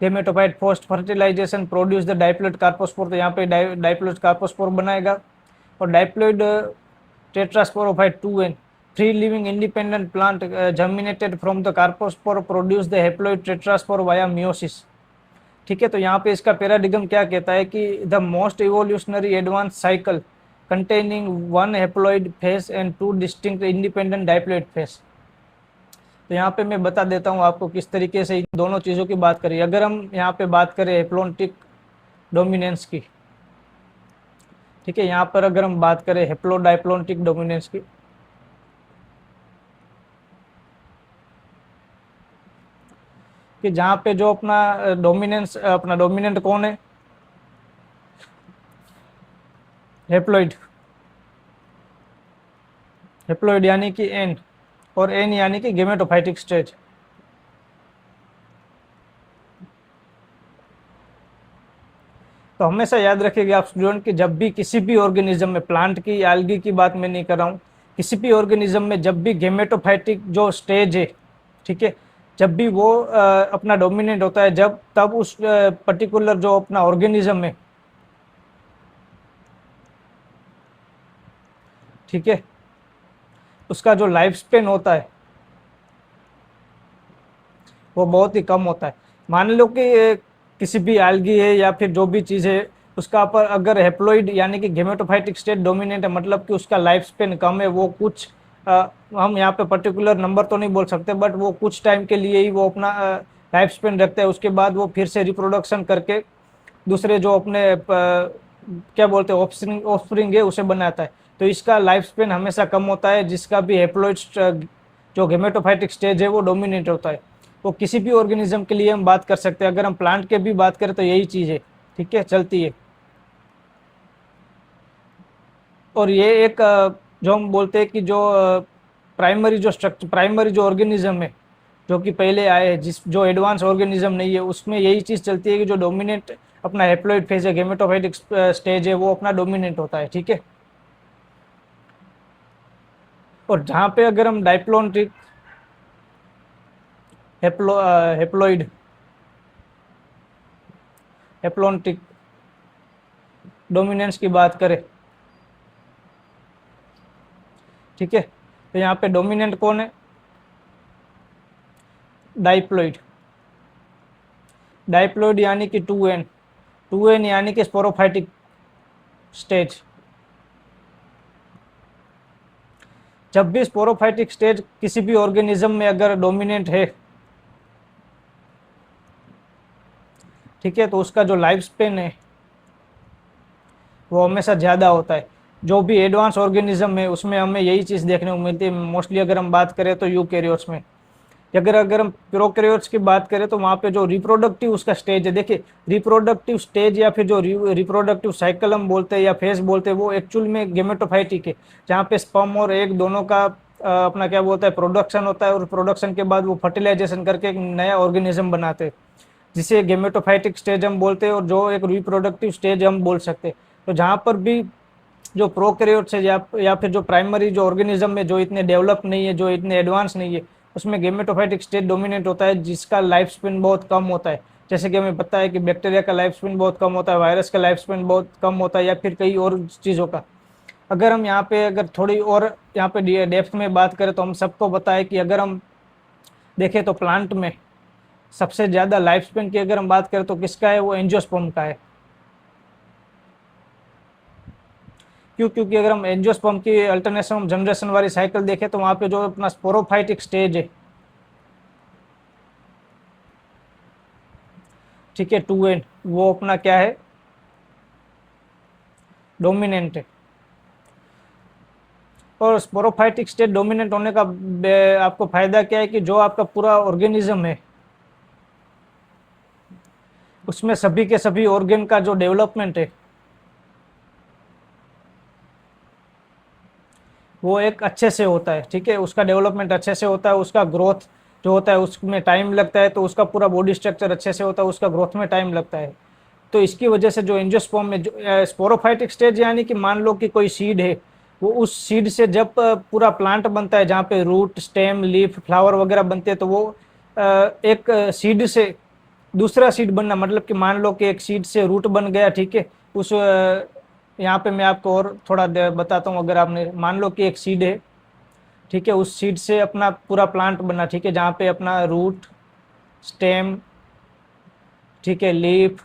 [SPEAKER 1] gametophyte post fertilisation produce the diploid carpospore. तो यहाँ पे डाइप्लोइड कार्पोस्पोर बनाएगा। और diploid tetrasporophyte 2n free living independent plant germinated from the carpospore produce the haploid tetraspore via meiosis. ठीक है, तो यहाँ पे इसका पैराडिगम क्या कहता है कि the most evolutionary advance cycle containing one haploid phase and two distinct independent diploid phase. तो यहाँ पे मैं बता देता हूँ आपको किस तरीके से इन दोनों चीज़ों की बात करें। अगर हम यहाँ पे बात करें हेप्लोटिक डोमिनेंस की, ठीक है, यहाँ पर अगर हम बात करें हेप्लोडाइप्लोटिक डोमिनेंस की, कि जहाँ पे जो अपना डोमिनेंट कौन है, हेप्लोइड यानी कि एन, और एन यानी कि गेमेटोफाइटिक स्टेज। तो हमेशा याद रखिएगा आप स्टूडेंट कि जब भी किसी भी ऑर्गेनिज्म में, प्लांट की एल्गी की बात मैं नहीं कर रहा हूँ, किसी भी ऑर्गेनिज्म में जब भी गेमेटोफाइटिक जो स्टेज है, ठीक है, जब भी वो अपना डोमिनेंट होता है, जब तब उस पर्टिकुलर जो अपना ऑर्गेनिज्म है, ठीक है, उसका जो लाइफ स्पेन होता है वो बहुत ही कम होता है। मान लो कि किसी भी एल्गी है या फिर जो भी चीज़ है, उसका पर अगर हेप्लोइड यानी कि गेमेटोफाइटिक स्टेट डोमिनेंट है, मतलब कि उसका लाइफ स्पेन कम है, वो कुछ हम यहाँ पे पर्टिकुलर नंबर तो नहीं बोल सकते, बट वो कुछ टाइम के लिए ही वो अपना लाइफ स्पेन रखता है। उसके बाद वो फिर से रिप्रोडक्शन करके दूसरे जो अपने क्या बोलते हैं ऑफस्प्रिंग है उसे बनाता है। तो इसका लाइफ स्पेन हमेशा कम होता है, जिसका भी हेप्लोइड जो गेमेटोफाइटिक स्टेज है वो डोमिनेट होता है। वो किसी भी ऑर्गेनिज्म के लिए हम बात कर सकते हैं। अगर हम प्लांट के भी बात करें तो यही चीज़ है, ठीक है, चलती है। और ये एक जो हम बोलते हैं कि जो प्राइमरी जो ऑर्गेनिज्म है, जो कि पहले आए हैं, जो एडवांस ऑर्गेनिज्म नहीं है, उसमें यही चीज़ चलती है कि जो डोमिनेट अपना हेप्लोइड फेज है, गेमेटोफाइटिक स्टेज है, वो अपना डोमिनेट होता है। ठीक है। और जहाँ पे अगर हम डाइप्लोटिक हेप्लोइड हेप्लोटिक डोमिनेंस की बात करें, ठीक है, तो यहाँ पे डोमिनेंट कौन है, डाइप्लोइड यानी कि 2n यानी कि स्पोरोफाइटिक स्टेज। जब भी स्पोरोफाइटिक स्टेज किसी भी ऑर्गेनिज्म में अगर डोमिनेंट है, ठीक है, तो उसका जो लाइफ स्पेन है वो हमेशा ज़्यादा होता है। जो भी एडवांस ऑर्गेनिज्म है उसमें हमें यही चीज़ देखने को मिलती है। मोस्टली अगर हम बात करें तो यूकैरियोट्स में, अगर हम प्रोकैरियोट्स की बात करें तो वहाँ पे जो रिप्रोडक्टिव उसका स्टेज है, देखिए रिप्रोडक्टिव स्टेज या फिर जो रिप्रोडक्टिव साइकिल हम बोलते हैं या फेज बोलते हैं, वो एक्चुअल में गेमेटोफाइटिक है, जहाँ पे स्पर्म और एग दोनों का अपना क्या बोलता है प्रोडक्शन होता है, और प्रोडक्शन के बाद वो फर्टिलाइजेशन करके एक नया ऑर्गेनिज्म बनाते हैं। जिसे गेमेटोफाइटिक स्टेज हम बोलते हैं, और जो एक रिप्रोडक्टिव स्टेज हम बोल सकते हैं। तो जहाँ पर भी जो प्रोकैरियोट्स है या फिर जो प्राइमरी जो ऑर्गेनिज्म है, जो इतने डेवलप नहीं है, जो इतने एडवांस नहीं है, उसमें गेमेटोफाइटिक स्टेज डोमिनेट होता है, जिसका लाइफ स्पेन बहुत कम होता है। जैसे कि हमें पता है कि बैक्टीरिया का लाइफ स्पेन बहुत कम होता है, वायरस का लाइफ स्पेन बहुत कम होता है, या फिर कई और चीज़ों का। अगर हम यहाँ पे अगर थोड़ी और यहाँ पे डेप्थ में बात करें, तो हम सबको पता है कि अगर हम देखें तो प्लांट में सबसे ज़्यादा लाइफ स्पेन की अगर हम बात करें तो किसका है, वो एंजियोस्पर्म का है। क्यों? क्योंकि अगर हम एंजियोस्पर्म की अल्टरनेशन जनरेशन वाली साइकिल देखें, तो वहाँ पे जो अपना स्पोरोफाइटिक स्टेज है, ठीक है, 2n, वो अपना क्या है, डोमिनेंट है। और स्पोरोफाइटिक स्टेज डोमिनेंट होने का आपको फायदा क्या है कि जो आपका पूरा ऑर्गेनिज्म है, उसमें सभी के सभी ऑर्गेन का जो डेवलपमेंट है, वो एक अच्छे से होता है, ठीक है, उसका डेवलपमेंट अच्छे से होता है, उसका ग्रोथ जो होता है उसमें टाइम लगता है, तो उसका पूरा बॉडी स्ट्रक्चर अच्छे से होता है, उसका ग्रोथ में टाइम लगता है। तो इसकी वजह से जो एंजियोस्पर्म में जो स्पोरोफाइटिक स्टेज, यानी कि मान लो कि कोई सीड है, वो उस सीड से जब पूरा प्लांट बनता है, जहाँ पे रूट, स्टेम, लीफ, फ्लावर वगैरह बनते हैं, तो वो एक सीड से दूसरा सीड बनना, मतलब कि मान लो कि एक सीड से रूट बन गया, ठीक है, उस यहाँ पे मैं आपको और थोड़ा बताता हूँ। अगर आपने मान लो कि एक सीड है, ठीक है, उस सीड से अपना पूरा प्लांट बना, ठीक है, जहाँ पे अपना रूट, स्टेम, ठीक है, लीफ,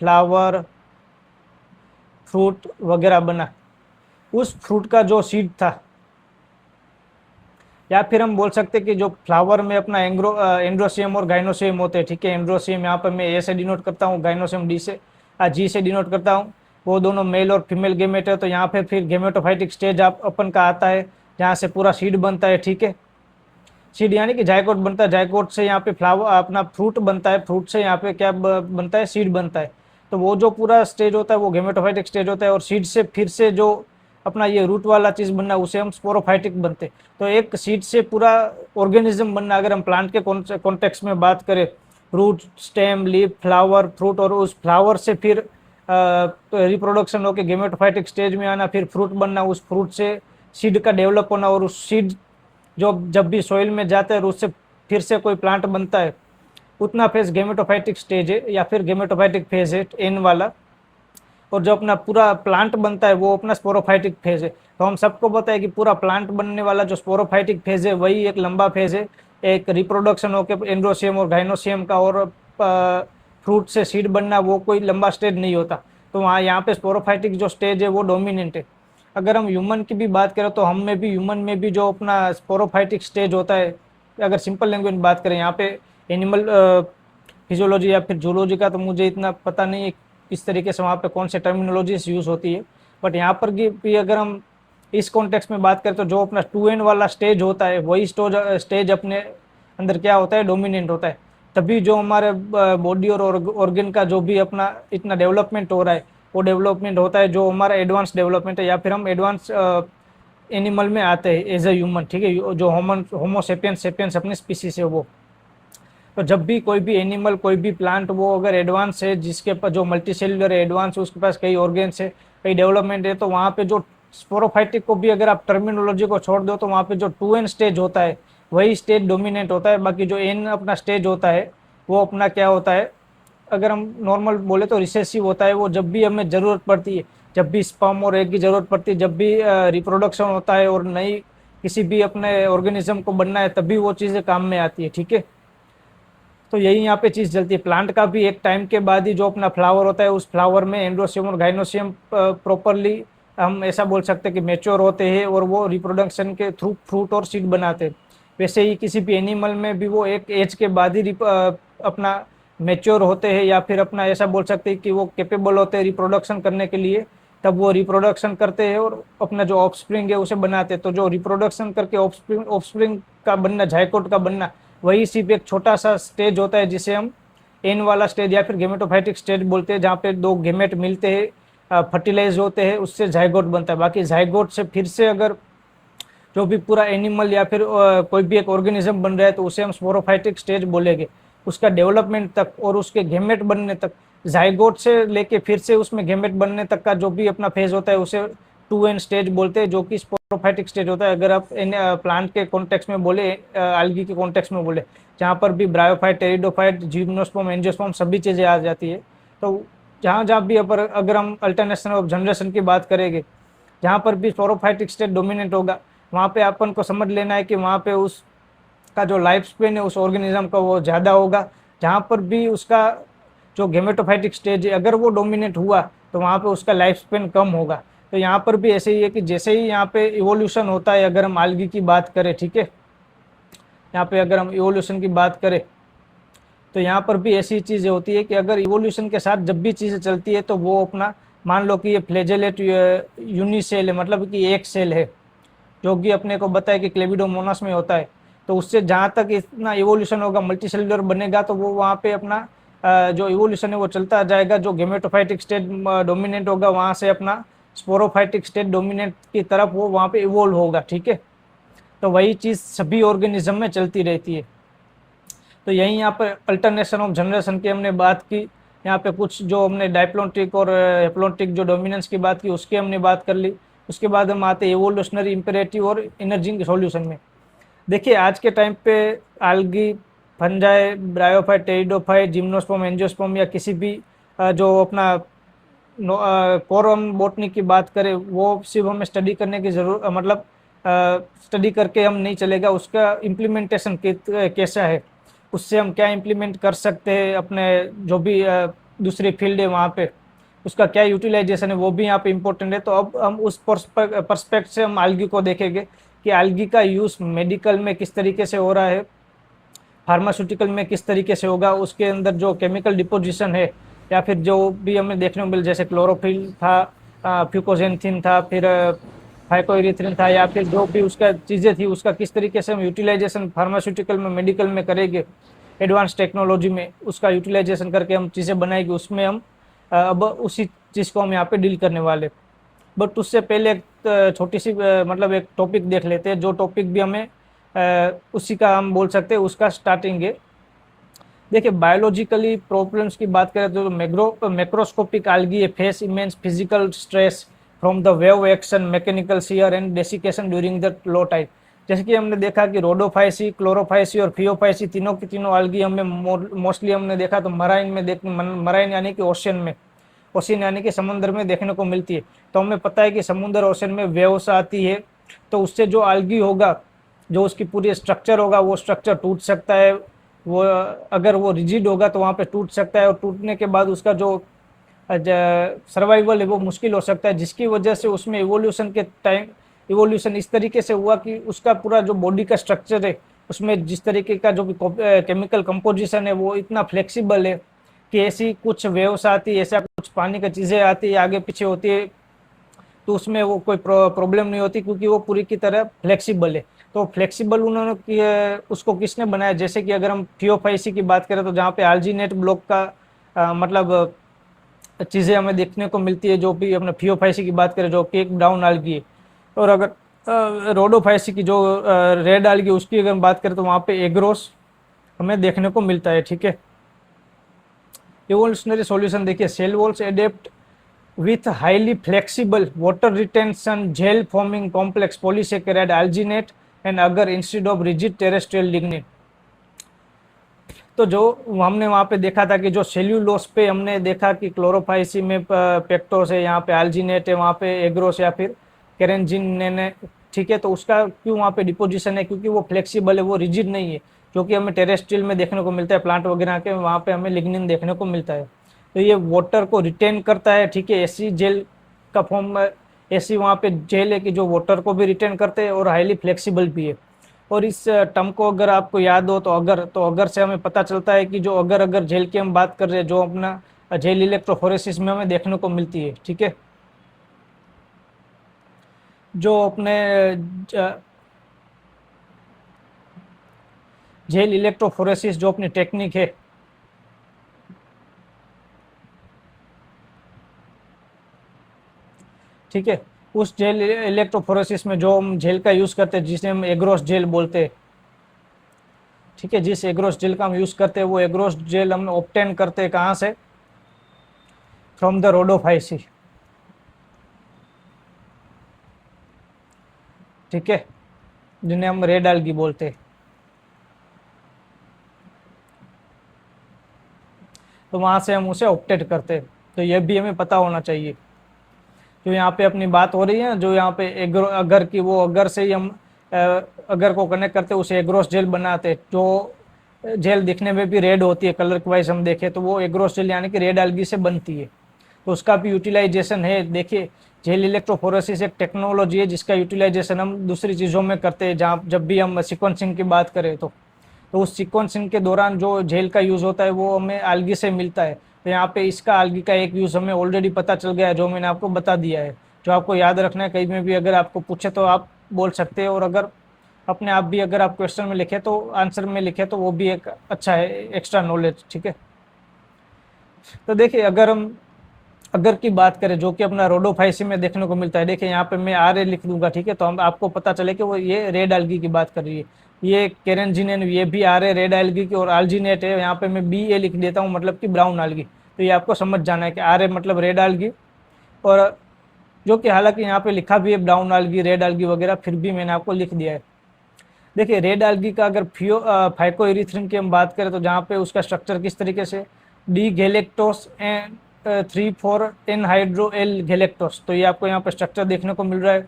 [SPEAKER 1] फ्लावर, फ्रूट वगैरह बना। उस फ्रूट का जो सीड था, या फिर हम बोल सकते हैं कि जो फ्लावर में अपना एंड्रोसियम और गाइनोसियम होते हैं, ठीक है, एंड्रोसियम यहाँ पर मैं ए से डिनोट करता हूँ, गाइनोसियम जी से डिनोट करता हूँ। वो दोनों मेल और फीमेल गेमेट है। तो यहाँ पे फिर गेमेटोफाइटिक स्टेज आप अपन का आता है, जहाँ से पूरा सीड बनता है, ठीक है, सीड यानी कि जायकोट बनता है, जायकोट से यहाँ पे फ्लावर अपना फ्रूट बनता है, फ्रूट से यहाँ पे क्या बनता है, सीड बनता है। तो वो जो पूरा स्टेज होता है वो गेमेटोफाइटिक स्टेज होता है, और सीड से फिर से जो अपना ये रूट वाला चीज़ बनना, उसे हम स्पोरोफाइटिक बनते। तो एक सीड से पूरा ऑर्गेनिज्म बनना, अगर हम प्लांट के कॉन्टेक्स्ट में बात करें, root, stem, leaf, flower, fruit, और उस फ्लावर से फिर रिप्रोडक्शन होकर गेमेटोफाइटिक स्टेज में आना, फिर फ्रूट बनना, उस फ्रूट से सीड का डेवलप होना, और उस सीड जो जब भी सॉइल में जाता है और उससे फिर से कोई प्लांट बनता है, उतना फेज गेमेटोफाइटिक स्टेज है, या फिर गेमेटोफाइटिक फेज है, एन वाला। और जो अपना पूरा प्लांट बनता है वो अपना स्पोरोफाइटिक फेज है। तो हम सबको पता है कि पूरा प्लांट बनने वाला जो स्पोरोफाइटिक फेज है, वही एक लंबा फेज है, एक रिप्रोडक्शन होकर एंड्रोसियम और गाइनोसियम का, और फ्रूट से सीड बनना, वो कोई लंबा स्टेज नहीं होता। तो वहाँ यहाँ पे स्पोरोफाइटिक जो स्टेज है वो डोमिनेंट है। अगर हम ह्यूमन की भी बात करें, तो हम में भी, ह्यूमन में भी जो अपना स्पोरोफाइटिक स्टेज होता है, अगर सिंपल लैंग्वेज में बात करें, यहाँ पे एनिमल फिजियोलॉजी या फिर जूलॉजी का तो मुझे इतना पता नहीं है किस तरीके से वहाँ पे कौन से टर्मिनोलॉजीज यूज़ होती है, बट यहाँ पर भी अगर हम इस कॉन्टेक्स्ट में बात करें, तो जो अपना 2n वाला स्टेज होता है, वही स्टेज अपने अंदर क्या होता है, डोमिनेंट होता है। तभी जो हमारे बॉडी और ऑर्गन का जो भी अपना इतना डेवलपमेंट हो रहा है, वो डेवलपमेंट होता है जो हमारा एडवांस डेवलपमेंट है, या फिर हम एडवांस एनिमल में आते हैं एज ए ह्यूमन, ठीक है, जो होमोसेपियंस सेपियंस अपनी स्पीसीज है वो। तो जब भी कोई भी एनिमल, कोई भी प्लांट, वो अगर एडवांस है, जिसके पास जो मल्टी सेल्युलर है, एडवांस है, उसके पास कई ऑर्गेन्स है, कई डेवलपमेंट है, तो वहाँ पे जो स्पोरोफाइटिक को भी अगर आप टर्मिनोलॉजी को छोड़ दो, तो वहाँ पे जो 2n स्टेज होता है, वही स्टेज डोमिनेंट होता है। बाकी जो n अपना स्टेज होता है, वो अपना क्या होता है, अगर हम नॉर्मल बोले तो रिसेसिव होता है। वो जब भी हमें ज़रूरत पड़ती है, जब भी स्पर्म और एग की ज़रूरत पड़ती है, जब भी रिप्रोडक्शन होता है और नई किसी भी अपने ऑर्गेनिज्म को बनना है, तभी वो चीज़ें काम में आती है, ठीक है। तो यही यहाँ पे चीज़ चलती है। प्लांट का भी एक टाइम के बाद ही जो अपना फ्लावर होता है, उस फ्लावर में एंड्रोसियम और गाइनोसियम प्रॉपरली हम ऐसा बोल सकते हैं कि मैच्योर होते हैं, और वो रिप्रोडक्शन के थ्रू फ्रूट और सीड बनाते हैं। वैसे ही किसी भी एनिमल में भी वो एक एज के बाद ही अपना मैच्योर होते हैं, या फिर अपना ऐसा बोल सकते हैं कि वो कैपेबल होते हैं रिप्रोडक्शन करने के लिए, तब वो रिप्रोडक्शन करते हैं और अपना जो ऑफस्प्रिंग है उसे बनाते हैं। तो जो रिप्रोडक्शन करके ऑफस्प्रिंग का बनना, जायकोट का बनना, वही सिर्फ एक छोटा सा स्टेज होता है, जिसे हम एन वाला स्टेज या फिर गेमेटोफाइटिक स्टेज बोलते हैं, जहाँ पे दो गेमेट मिलते हैं, फर्टिलाइज होते हैं, उससे जायगोट बनता है। बाकी जायगोट से फिर से अगर जो भी पूरा एनिमल या फिर कोई भी एक ऑर्गेनिज्म बन रहा है, तो उसे हम स्पोरोफाइटिक स्टेज बोलेंगे। उसका डेवलपमेंट तक और उसके गेमेट बनने तक, जाइगोट से लेके फिर से उसमें गेमेट बनने तक का जो भी अपना फेज होता है उसे 2N स्टेज बोलते हैं, जो कि स्पोरोफाइटिक स्टेज होता है। अगर आप प्लांट के कॉन्टेक्स्ट में बोले, आल्गी के कॉन्टेक्स्ट में बोले, जहाँ पर भी ब्रायोफाइट, टेरिडोफाइट, जिम्नोस्पर्म, एंजियोस्पर्म सभी चीज़ें आ जाती है। तो जहाँ जहाँ भी अगर हम अल्टरनेशन ऑफ जनरेशन की बात करेंगे, जहाँ पर भी स्पोरोफाइटिक स्टेट डोमिनेंट होगा, वहाँ पे अपन को समझ लेना है कि वहाँ पे उसका जो लाइफ स्पेन है उस ऑर्गेनिज्म का वो ज़्यादा होगा। जहाँ पर भी उसका जो गेमेटोफाइटिक स्टेज है अगर वो डोमिनेट हुआ तो वहाँ पे उसका लाइफ स्पेन कम होगा। तो यहाँ पर भी ऐसे ही है कि जैसे ही यहाँ पे इवोल्यूशन होता है, अगर हम आल्गी की बात करें, ठीक है, यहाँ पे अगर हम इवोल्यूशन की बात करें तो यहाँ पर भी ऐसी चीज़ें होती है कि अगर इवोल्यूशन के साथ जब भी चीज़ें चलती है तो वो अपना, मान लो कि ये फ्लैजेलेट यूनिसेल है, मतलब कि एक सेल है, जो कि अपने को बताया कि क्लेविडोमोनास में होता है। तो उससे जहाँ तक इतना इवोल्यूशन होगा, मल्टीसेलुलर बनेगा, तो वो वहाँ पे अपना जो इवोल्यूशन है वो चलता जाएगा। जो गेमेटोफाइटिक स्टेट डोमिनेंट होगा वहाँ से अपना स्पोरोफाइटिक स्टेट डोमिनेंट की तरफ वो वहाँ पे इवोल्व होगा, ठीक है। तो वही चीज़ सभी ऑर्गेनिज्म में चलती रहती है। तो यही यहाँ पर अल्टरनेशन ऑफ जनरेशन की हमने बात की। यहाँ पे कुछ जो हमने डायप्लॉन्टिक और हेप्लॉन्टिक जो डोमिनेंस की बात की उसकी हमने बात कर ली। उसके बाद हम आते हैं एवोल्यूशनरी इम्पेरेटिव और इमर्जिंग सॉल्यूशन में। देखिए आज के टाइम पे algae, fungi, bryophyte, pteridophyte, gymnosperm, angiosperm या किसी भी जो अपना कोरम बोटनी की बात करें, वो सिर्फ हमें स्टडी करने की जरूरत, मतलब स्टडी करके हम नहीं चलेगा, उसका इम्प्लीमेंटेशन कैसा है, उससे हम क्या इम्प्लीमेंट कर सकते हैं अपने जो भी दूसरी फील्ड है वहाँ पे, उसका क्या यूटिलाइजेशन है, वो भी यहाँ पे इम्पोर्टेंट है। तो अब हम उस पर्सपेक्ट से हम आल्गी को देखेंगे कि आल्गी का यूज़ मेडिकल में किस तरीके से हो रहा है, फार्मास्यूटिकल में किस तरीके से होगा, उसके अंदर जो केमिकल डिपोजिशन है या फिर जो भी हमें देखने को मिल, जैसे क्लोरोफिल था, फ्यूकोजेंथिन था, फिर फाइकोइरिथ्रिन था, या फिर जो भी उसका चीज़ें थी उसका किस तरीके से हम यूटिलाइजेशन फार्मास्यूटिकल में, मेडिकल में करेंगे, एडवांस टेक्नोलॉजी में उसका यूटिलाइजेशन करके हम चीज़ें बनाएंगे, उसमें हम अब उसी चीज़ को हम यहाँ पे डील करने वाले। बट उससे पहले एक छोटी सी मतलब एक टॉपिक देख लेते हैं, जो टॉपिक भी हमें उसी का हम बोल सकते हैं, उसका स्टार्टिंग है। देखिए बायोलॉजिकली प्रॉब्लम्स की बात करें तो macroscopic algae face immense physical stress from the wave action, mechanical shear and desiccation during the low tide. जैसे कि हमने देखा कि रोडोफाइसी, क्लोरोफाइसी और फियोफाइसी तीनों की तीनों आल्गी हमें मोस्टली हमने देखा तो मराइन में मराइन यानी कि ओशियन यानी कि समुद्र में देखने को मिलती है। तो हमें पता है कि समुद्र ओशन में वेव्स आती है, तो उससे जो आल्गी होगा, जो उसकी पूरी स्ट्रक्चर होगा, वो स्ट्रक्चर टूट सकता है। वो अगर वो रिजिड होगा तो वहाँ पे टूट सकता है, और टूटने के बाद उसका जो सर्वाइवल है वो मुश्किल हो सकता है, जिसकी वजह से उसमें इवोल्यूशन के टाइम इवोल्यूशन इस तरीके से हुआ कि उसका पूरा जो बॉडी का स्ट्रक्चर है उसमें जिस तरीके का जो भी केमिकल कंपोजिशन है वो इतना फ्लेक्सिबल है कि ऐसी कुछ वेव्स आती है, ऐसा कुछ पानी का चीज़ें आती है, आगे पीछे होती है, तो उसमें वो कोई प्रॉब्लम नहीं होती क्योंकि वो पूरी की तरह फ्लेक्सिबल है। तो फ्लेक्सिबल उन्होंने उसको किसने बनाया, जैसे कि अगर हम थियोफाइसी की बात करें तो जहाँ पे आल्जीनेट ब्लॉक का मतलब चीज़ें हमें देखने को मिलती है, जो भी अपने थियोफाइसी की बात करें जो केक डाउन आल्गी है। और अगर रोडोफाइसी की जो रेड आल्गी उसकी अगर हम बात करें तो वहाँ पे एग्रोस हमें देखने को मिलता है, ठीक है। इवोल्यूशनरी सॉल्यूशन देखिए, cell walls adapt with highly flexible water retention gel forming complex polysaccharide alginate and agar instead of rigid terrestrial lignin। तो जो हमने वहाँ पे देखा था कि जो सेल्यूलोस पे हमने देखा कि क्लोरोफाइसी में पेक्टोस है, यहाँ पे आल्जिनेट है, वहाँ पे एग्रोस या फिर केरेंजिन ने, ठीक है। तो उसका क्यों वहाँ पे डिपोजिशन है, क्योंकि वो फ्लेक्सिबल है, वो रिजिड नहीं है, जो कि हमें टेरेस्ट्रियल में देखने को मिलता है, प्लांट वगैरह के वहाँ पे हमें लिग्निन देखने को मिलता है। तो ये वाटर को रिटेन करता है, ठीक है, ऐसी जेल का फॉर्म, ऐसी वहाँ पे जेल है कि जो वाटर को भी रिटेन करते हैं और हाईली फ्लेक्सिबल भी है। और इस टर्म को अगर आपको याद हो तो अगर से हमें पता चलता है कि जो अगर जेल की हम बात कर रहे हैं, जो अपना जेल इलेक्ट्रोफोरेसिस में हमें देखने को मिलती है, ठीक है, जो अपने जेल इलेक्ट्रोफोरेसिस जो अपनी टेक्निक है, ठीक है, उस जेल इलेक्ट्रोफोरेसिस में जो हम जेल का यूज़ करते हैं जिसे हम एग्रोस जेल बोलते हैं, ठीक है। जिस एग्रोस जेल का हम यूज़ करते हैं वो एग्रोस जेल हम ऑब्टेन करते हैं कहाँ से, फ्रॉम द रोडोफाइसी, ठीक है, जिन्हें हम रेड एल्गी बोलते हैं। तो वहाँ से हम उसे ऑप्टेट करते हैं। तो ये भी हमें पता होना चाहिए। जो यहाँ पे अपनी बात हो रही है, जो यहाँ पे एग्रो अगर की, वो अगर से ही हम अगर को कनेक्ट करते उसे एग्रोस जेल बनाते, जो जेल दिखने में भी रेड होती है, कलर वाइज हम देखें तो वो एग्रोस जेल यानी कि रेड एल्गी से बनती है। तो उसका भी यूटिलाइजेशन है। देखिए, जेल इलेक्ट्रोफोरेसिस एक टेक्नोलॉजी है जिसका यूटिलाइजेशन हम दूसरी चीज़ों में करते हैं। जहाँ जब भी हम सिक्वेंसिंग की बात करें तो उस सिक्वेंसिंग के दौरान जो जेल का यूज़ होता है वो हमें आल्गी से मिलता है। तो यहाँ पे इसका आल्गी का एक यूज़ हमें ऑलरेडी पता चल गया है, जो मैंने आपको बता दिया है। जो आपको याद रखना है, कहीं में भी अगर आपको पूछे तो आप बोल सकते हैं, और अगर अपने आप भी अगर आप क्वेश्चन में लिखे तो आंसर में लिखे तो वो भी एक अच्छा है, एक्स्ट्रा नॉलेज, ठीक है। तो देखिए, अगर की बात करें जो कि अपना रोडोफाइसी में देखने को मिलता है, देखिए यहाँ पे मैं आर ए लिख दूंगा, ठीक है। तो हम आपको पता चले कि वो ये रेड एल्गी की बात कर रही है। ये केरेंजिनेन, ये भी आर ए रेड एल्गी की, और आल्जीनेट है, यहाँ पे मैं बी ए लिख देता हूँ, मतलब कि ब्राउन एल्गी। तो ये आपको समझ जाना है कि आर ए मतलब रेड एल्गी, और जो कि हालांकि यहाँ पे लिखा भी है ब्राउन एल्गी, रेड एल्गी वगैरह, फिर भी मैंने आपको लिख दिया है। देखिए, रेड एल्गी का अगर फाइकोइरिथ्रिन की हम बात करें तो जहाँ पे उसका स्ट्रक्चर किस तरीके से, D galactose and 3,4 anhydro L galactose. तो ये आपको यहाँ पे स्ट्रक्चर देखने को मिल रहा है।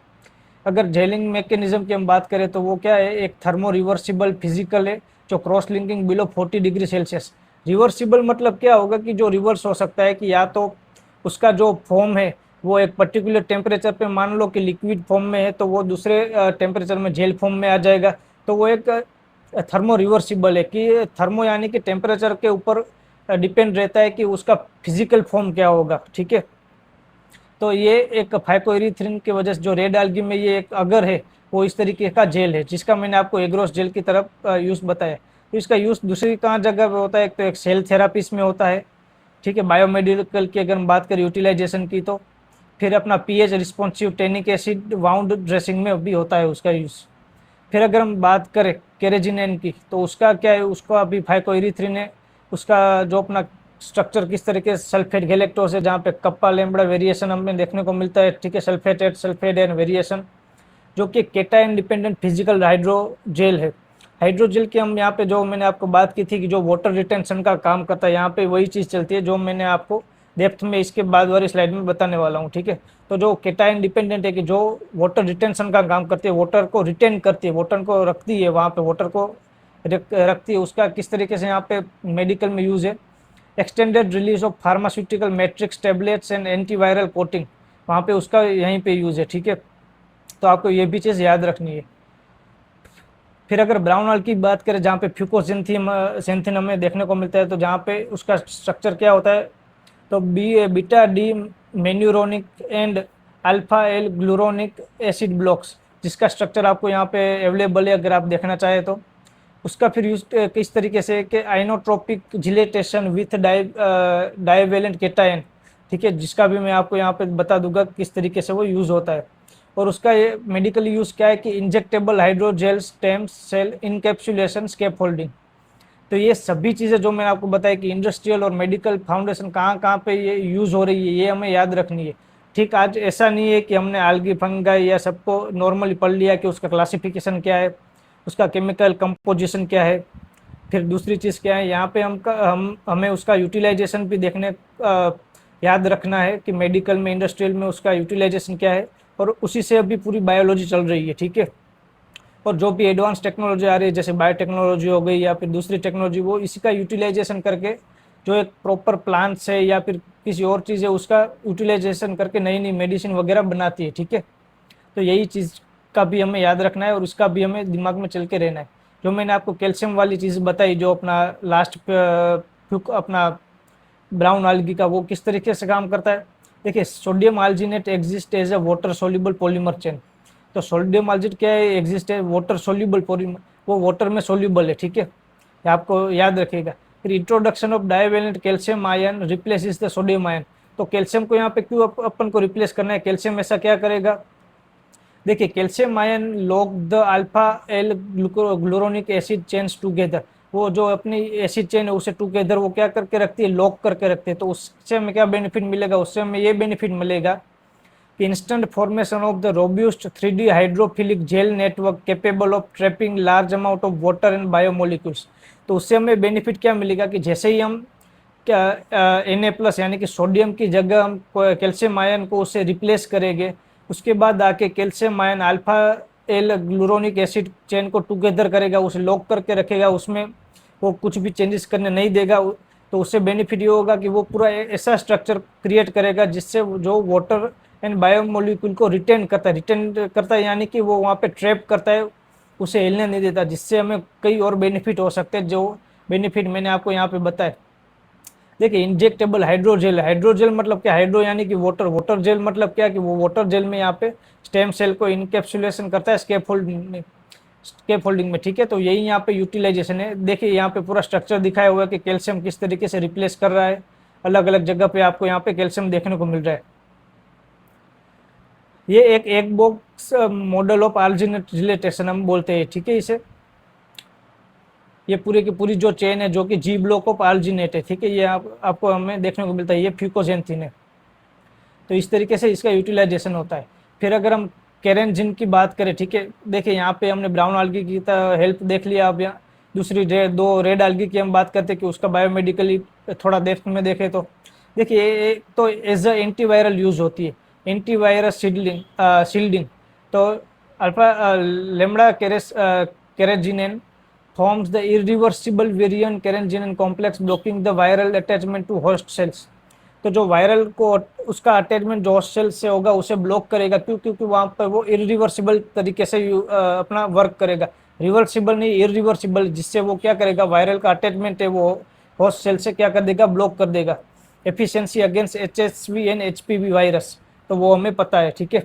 [SPEAKER 1] अगर जेलिंग मैकेनिज्म की हम बात करें तो वो क्या है, एक थर्मो रिवर्सिबल फिजिकल है, जो cross linking below 40 degree Celsius. Reversible मतलब क्या होगा कि जो रिवर्स हो सकता है, कि या तो उसका जो फॉर्म है वो एक पर्टिकुलर टेम्परेचर पे, मान लो कि लिक्विड फॉर्म में है, तो वो दूसरे टेम्परेचर में जेल फॉर्म में आ जाएगा। तो वो एक थर्मो रिवर्सिबल है, कि थर्मो यानी कि टेम्परेचर के ऊपर डिपेंड रहता है कि उसका फिजिकल फॉर्म क्या होगा, ठीक है। तो ये एक फाइकोइरिथ्रिन की वजह से जो रेड एल्गी में ये एक अगर है, वो इस तरीके का जेल है, जिसका मैंने आपको एग्रोस जेल की तरफ यूज़ बताया। तो इसका यूज़ दूसरी कहाँ जगह पे होता है, एक तो एक सेल थेरापीज में होता है, ठीक है। बायोमेडिकल की अगर हम बात करें यूटिलाइजेशन की, तो फिर अपना pH responsive tannic acid wound dressing में भी होता है उसका यूज़। फिर अगर हम बात करें केरेजिनेन की, तो उसका क्या है, उसका अभी फाइकोइरिथ्रिन है, उसका जो अपना स्ट्रक्चर किस तरीके से सल्फेट गैलेक्टोस है, जहाँ पे कप्पा लैम्बडा वेरिएशन हमें देखने को मिलता है, ठीक है, सल्फेट सल्फेट एंड वेरिएशन, जो कि केटाइन डिपेंडेंट फिजिकल हाइड्रोजेल है। हाइड्रोजेल की हम यहाँ पे जो मैंने आपको बात की थी कि जो वाटर रिटेंशन का काम करता है, यहाँ पे वही चीज़ चलती है जो मैंने आपको डेप्थ में इसके बाद वाली स्लाइड में बताने वाला हूँ, ठीक है। तो जो केटाइन डिपेंडेंट है, कि जो वाटर रिटेंशन का काम करती है, वाटर को रिटेन करती है, वाटर को रखती है, वहाँ पे वाटर को रखती है, उसका किस तरीके से यहाँ पे मेडिकल में यूज़ है। Extended release of pharmaceutical matrix tablets and antiviral coating, वहाँ पे उसका यहीं पे यूज़ है, ठीक है। तो आपको ये भी चीज़ याद रखनी है। फिर अगर ब्राउन ऑयल की बात करें, जहाँ पे फ्यूकोसेंथिन हमें देखने को मिलता है, तो जहाँ पे उसका स्ट्रक्चर क्या होता है, तो beta D mannuronic and alpha L guluronic acid blocks, जिसका स्ट्रक्चर आपको यहाँ पे अवेलेबल है अगर आप देखना चाहें तो। उसका फिर यूज किस तरीके से कि आइनोट्रोपिक जिलेटेशन विथ डाइवेलेंट केटायन, ठीक है, जिसका भी मैं आपको यहाँ पे बता दूंगा किस तरीके से वो यूज़ होता है। और उसका ये मेडिकल यूज़ क्या है कि injectable hydrogel stem cell encapsulation scaffolding. तो ये सभी चीज़ें जो मैंने आपको बताया कि इंडस्ट्रियल और मेडिकल फाउंडेशन कहाँ कहाँ पे ये यूज़ हो रही है, ये हमें याद रखनी है, ठीक। आज ऐसा नहीं है कि हमने आल्गी फंगाई या सबको नॉर्मली पढ़ लिया कि उसका क्लासिफिकेशन क्या है, उसका केमिकल कंपोजिशन क्या है, फिर दूसरी चीज़ क्या है, यहाँ पे हमें उसका यूटिलाइजेशन भी याद रखना है कि मेडिकल में, इंडस्ट्रियल में उसका यूटिलाइजेशन क्या है, और उसी से अभी पूरी बायोलॉजी चल रही है, ठीक है। और जो भी एडवांस टेक्नोलॉजी आ रही है, जैसे बायोटेक्नोलॉजी हो गई या फिर दूसरी टेक्नोलॉजी, वो इसी का यूटिलाइजेशन करके जो एक प्रॉपर प्लांट्स है या फिर किसी और चीज़ है, उसका यूटिलाइजेशन करके नई नई मेडिसिन वगैरह बनाती है, ठीक है। तो यही चीज़ का भी हमें याद रखना है और उसका भी हमें दिमाग में चल के रहना है। जो मैंने आपको कैल्शियम वाली चीज़ बताई, जो अपना लास्ट अपना ब्राउन आल्गी का, वो किस तरीके से काम करता है। देखिए, sodium alginate exist as a water soluble polymer chain. तो सोडियम आल्जीनेट क्या है, एग्जिस्ट है वाटर सोल्यूबल पॉलीमर, वो वाटर में सोल्यूबल है, ठीक है, ये आपको याद रखिएगा। फिर introduction of divalent calcium ion replaces the sodium ion. तो कैल्शियम को यहाँ पे क्यों अपन को रिप्लेस करना है, कैल्शियम ऐसा क्या करेगा। देखिए, calcium ion lock the alpha L guluronic acid chains together. वो जो अपनी एसिड चेन है उसे टुगेदर वो क्या करके रखती है, लॉक करके रखती है। तो उससे हमें क्या बेनिफिट मिलेगा, उससे हमें ये बेनिफिट मिलेगा कि instant formation of the robust 3D hydrophilic gel network capable of trapping large amount of water and biomolecules. तो उससे हमें बेनिफिट क्या मिलेगा कि जैसे ही हम क्या Na+ यानी कि सोडियम की जगह हम कैल्शियम आयन को उससे रिप्लेस करेंगे, उसके बाद आके calcium ion alpha L guluronic acid chain को टुगेदर करेगा, उसे लॉक करके रखेगा, उसमें वो कुछ भी चेंजेस करने नहीं देगा। तो उससे बेनिफिट ये होगा कि वो पूरा ऐसा स्ट्रक्चर क्रिएट करेगा जिससे जो वाटर एंड बायोमोलिक्यूल को रिटेन करता है यानी कि वो वहाँ पे ट्रैप करता है, उसे हिलने नहीं देता, जिससे हमें कई और बेनिफिट हो सकते हैं जो बेनिफिट मैंने आपको यहाँ पे बताए। देखिए इंजेक्टेबल हाइड्रोजेल, हाइड्रोजेल मतलब क्या, हाइड्रो यानी कि वाटर, वाटर जेल मतलब क्या कि वो वाटर जेल में यहाँ पे स्टेम सेल को इनकेप्सुलेशन करता है स्केपफोल्डिंग में, ठीक है। तो यही यहाँ पे यूटिलाइजेशन है। देखिए यहाँ पे पूरा स्ट्रक्चर दिखाया हुआ है कि कैल्शियम किस तरीके से रिप्लेस कर रहा है, अलग अलग जगह पे आपको यहाँ पे कैल्शियम देखने को मिल रहा है। ये एक बॉक्स मॉडल ऑफ आर्जिनेट रिलेटेशन हम बोलते हैं, ठीक है इसे। ये पूरी की पूरी जो चेन है जो कि जी ब्लॉक ऑफ आर्जिनेट है, ठीक है, ये आपको हमें देखने को मिलता है, ये फ्यूकोजेंथिन है। तो इस तरीके से इसका यूटिलाइजेशन होता है। फिर अगर हम केरेंजिन की बात करें, ठीक है, देखिए यहाँ पे हमने ब्राउन algae की हेल्प देख लिया। अब यहाँ दूसरी दो रेड algae की हम बात करते हैं कि उसका बायोमेडिकली थोड़ा डेप्थ में देखें तो देखिए एक तो एज अ एंटीवायरल यूज होती है, एंटीवायरस शील्डिंग। तो alpha lambda carrageenan forms the irreversible variant carrageenan complex blocking the viral attachment to host cells। तो जो वायरल को उसका अटैचमेंट जो होस्ट सेल से होगा उसे ब्लॉक करेगा, क्यों, क्योंकि वहां पर वो इरिवर्सिबल तरीके से अपना वर्क करेगा, रिवर्सिबल नहीं इरिवर्सिबल, जिससे वो क्या करेगा, वायरल का अटैचमेंट है वो होस्ट सेल से क्या कर देगा, ब्लॉक कर देगा। Efficiency against HSV and HPV virus, तो वो हमें पता है, ठीक है।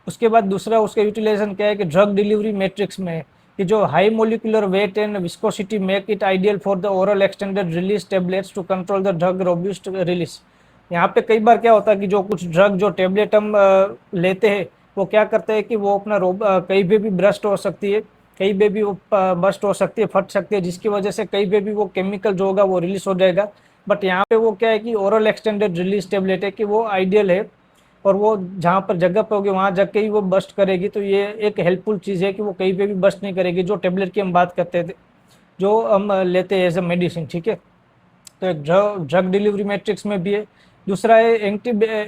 [SPEAKER 1] उसके बाद दूसरा उसका यूटिलाइजेशन क्या है कि ड्रग डिलीवरी मैट्रिक्स में है कि जो high molecular weight and viscosity make it ideal for the oral extended release tablets to control the drug robust release. यहाँ पे कई बार क्या होता है कि जो कुछ ड्रग जो टेबलेट हम लेते हैं वो क्या करते हैं कि वो अपना कहीं पे भी ब्रस्ट हो सकती है, कहीं पे भी वो बस्ट हो सकती है, फट सकती है, जिसकी वजह से कहीं पे भी वो केमिकल जो होगा वो रिलीज हो जाएगा। बट यहाँ पे वो क्या है कि ओरल एक्सटेंडेड रिलीज टेबलेट है कि वो आइडियल है, और वो जहाँ पर जगह पे होगी वहाँ जाके ही वो बस्ट करेगी। तो ये एक हेल्पफुल चीज़ है कि वो कहीं पे भी बस्ट नहीं करेगी, जो टेबलेट की हम बात करते थे, जो हम लेते हैं एज अ मेडिसिन, ठीक है। तो एक ड्रग डिलीवरी मैट्रिक्स में भी है। दूसरा है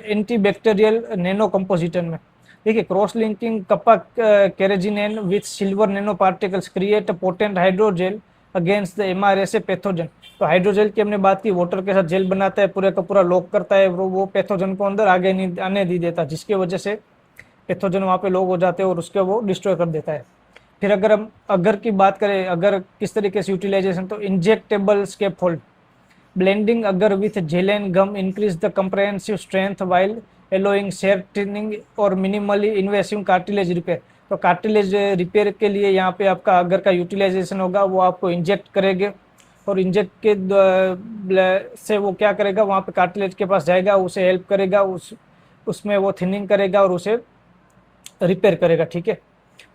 [SPEAKER 1] एंटी बैक्टीरियल नैनो कंपोजिटन में। देखिए cross linking kappa carrageenan with silver nanoparticles create potent hydrogel against the MRSA pathogen. तो हाइड्रोजेल की हमने बात की, वाटर के साथ जेल बनाता है, पूरे का पूरा लॉक करता है, वो पैथोजन को अंदर आगे नहीं आने नहीं देता, जिसकी वजह से पैथोजन वहाँ पे लॉक हो जाते हैं और उसके वो डिस्ट्रॉय कर देता है। फिर अगर हम अगर की बात करें, अगर किस तरीके से यूटिलाइजेशन, तो injectable scaffold blending agar with gel and gum increase the comprehensive strength while allowing shear thinning और मिनिमली इन्वेसिव कार्टिलेज रिपेयर। तो कार्टिलेज रिपेयर के लिए यहाँ पे आपका अगर का यूटिलाइजेशन होगा, वो आपको इंजेक्ट करेंगे और इंजेक्ट के से वो क्या करेगा, वहाँ पे कार्टिलेज के पास जाएगा, उसे हेल्प करेगा, उसमें वो थिनिंग करेगा और उसे रिपेयर करेगा, ठीक है।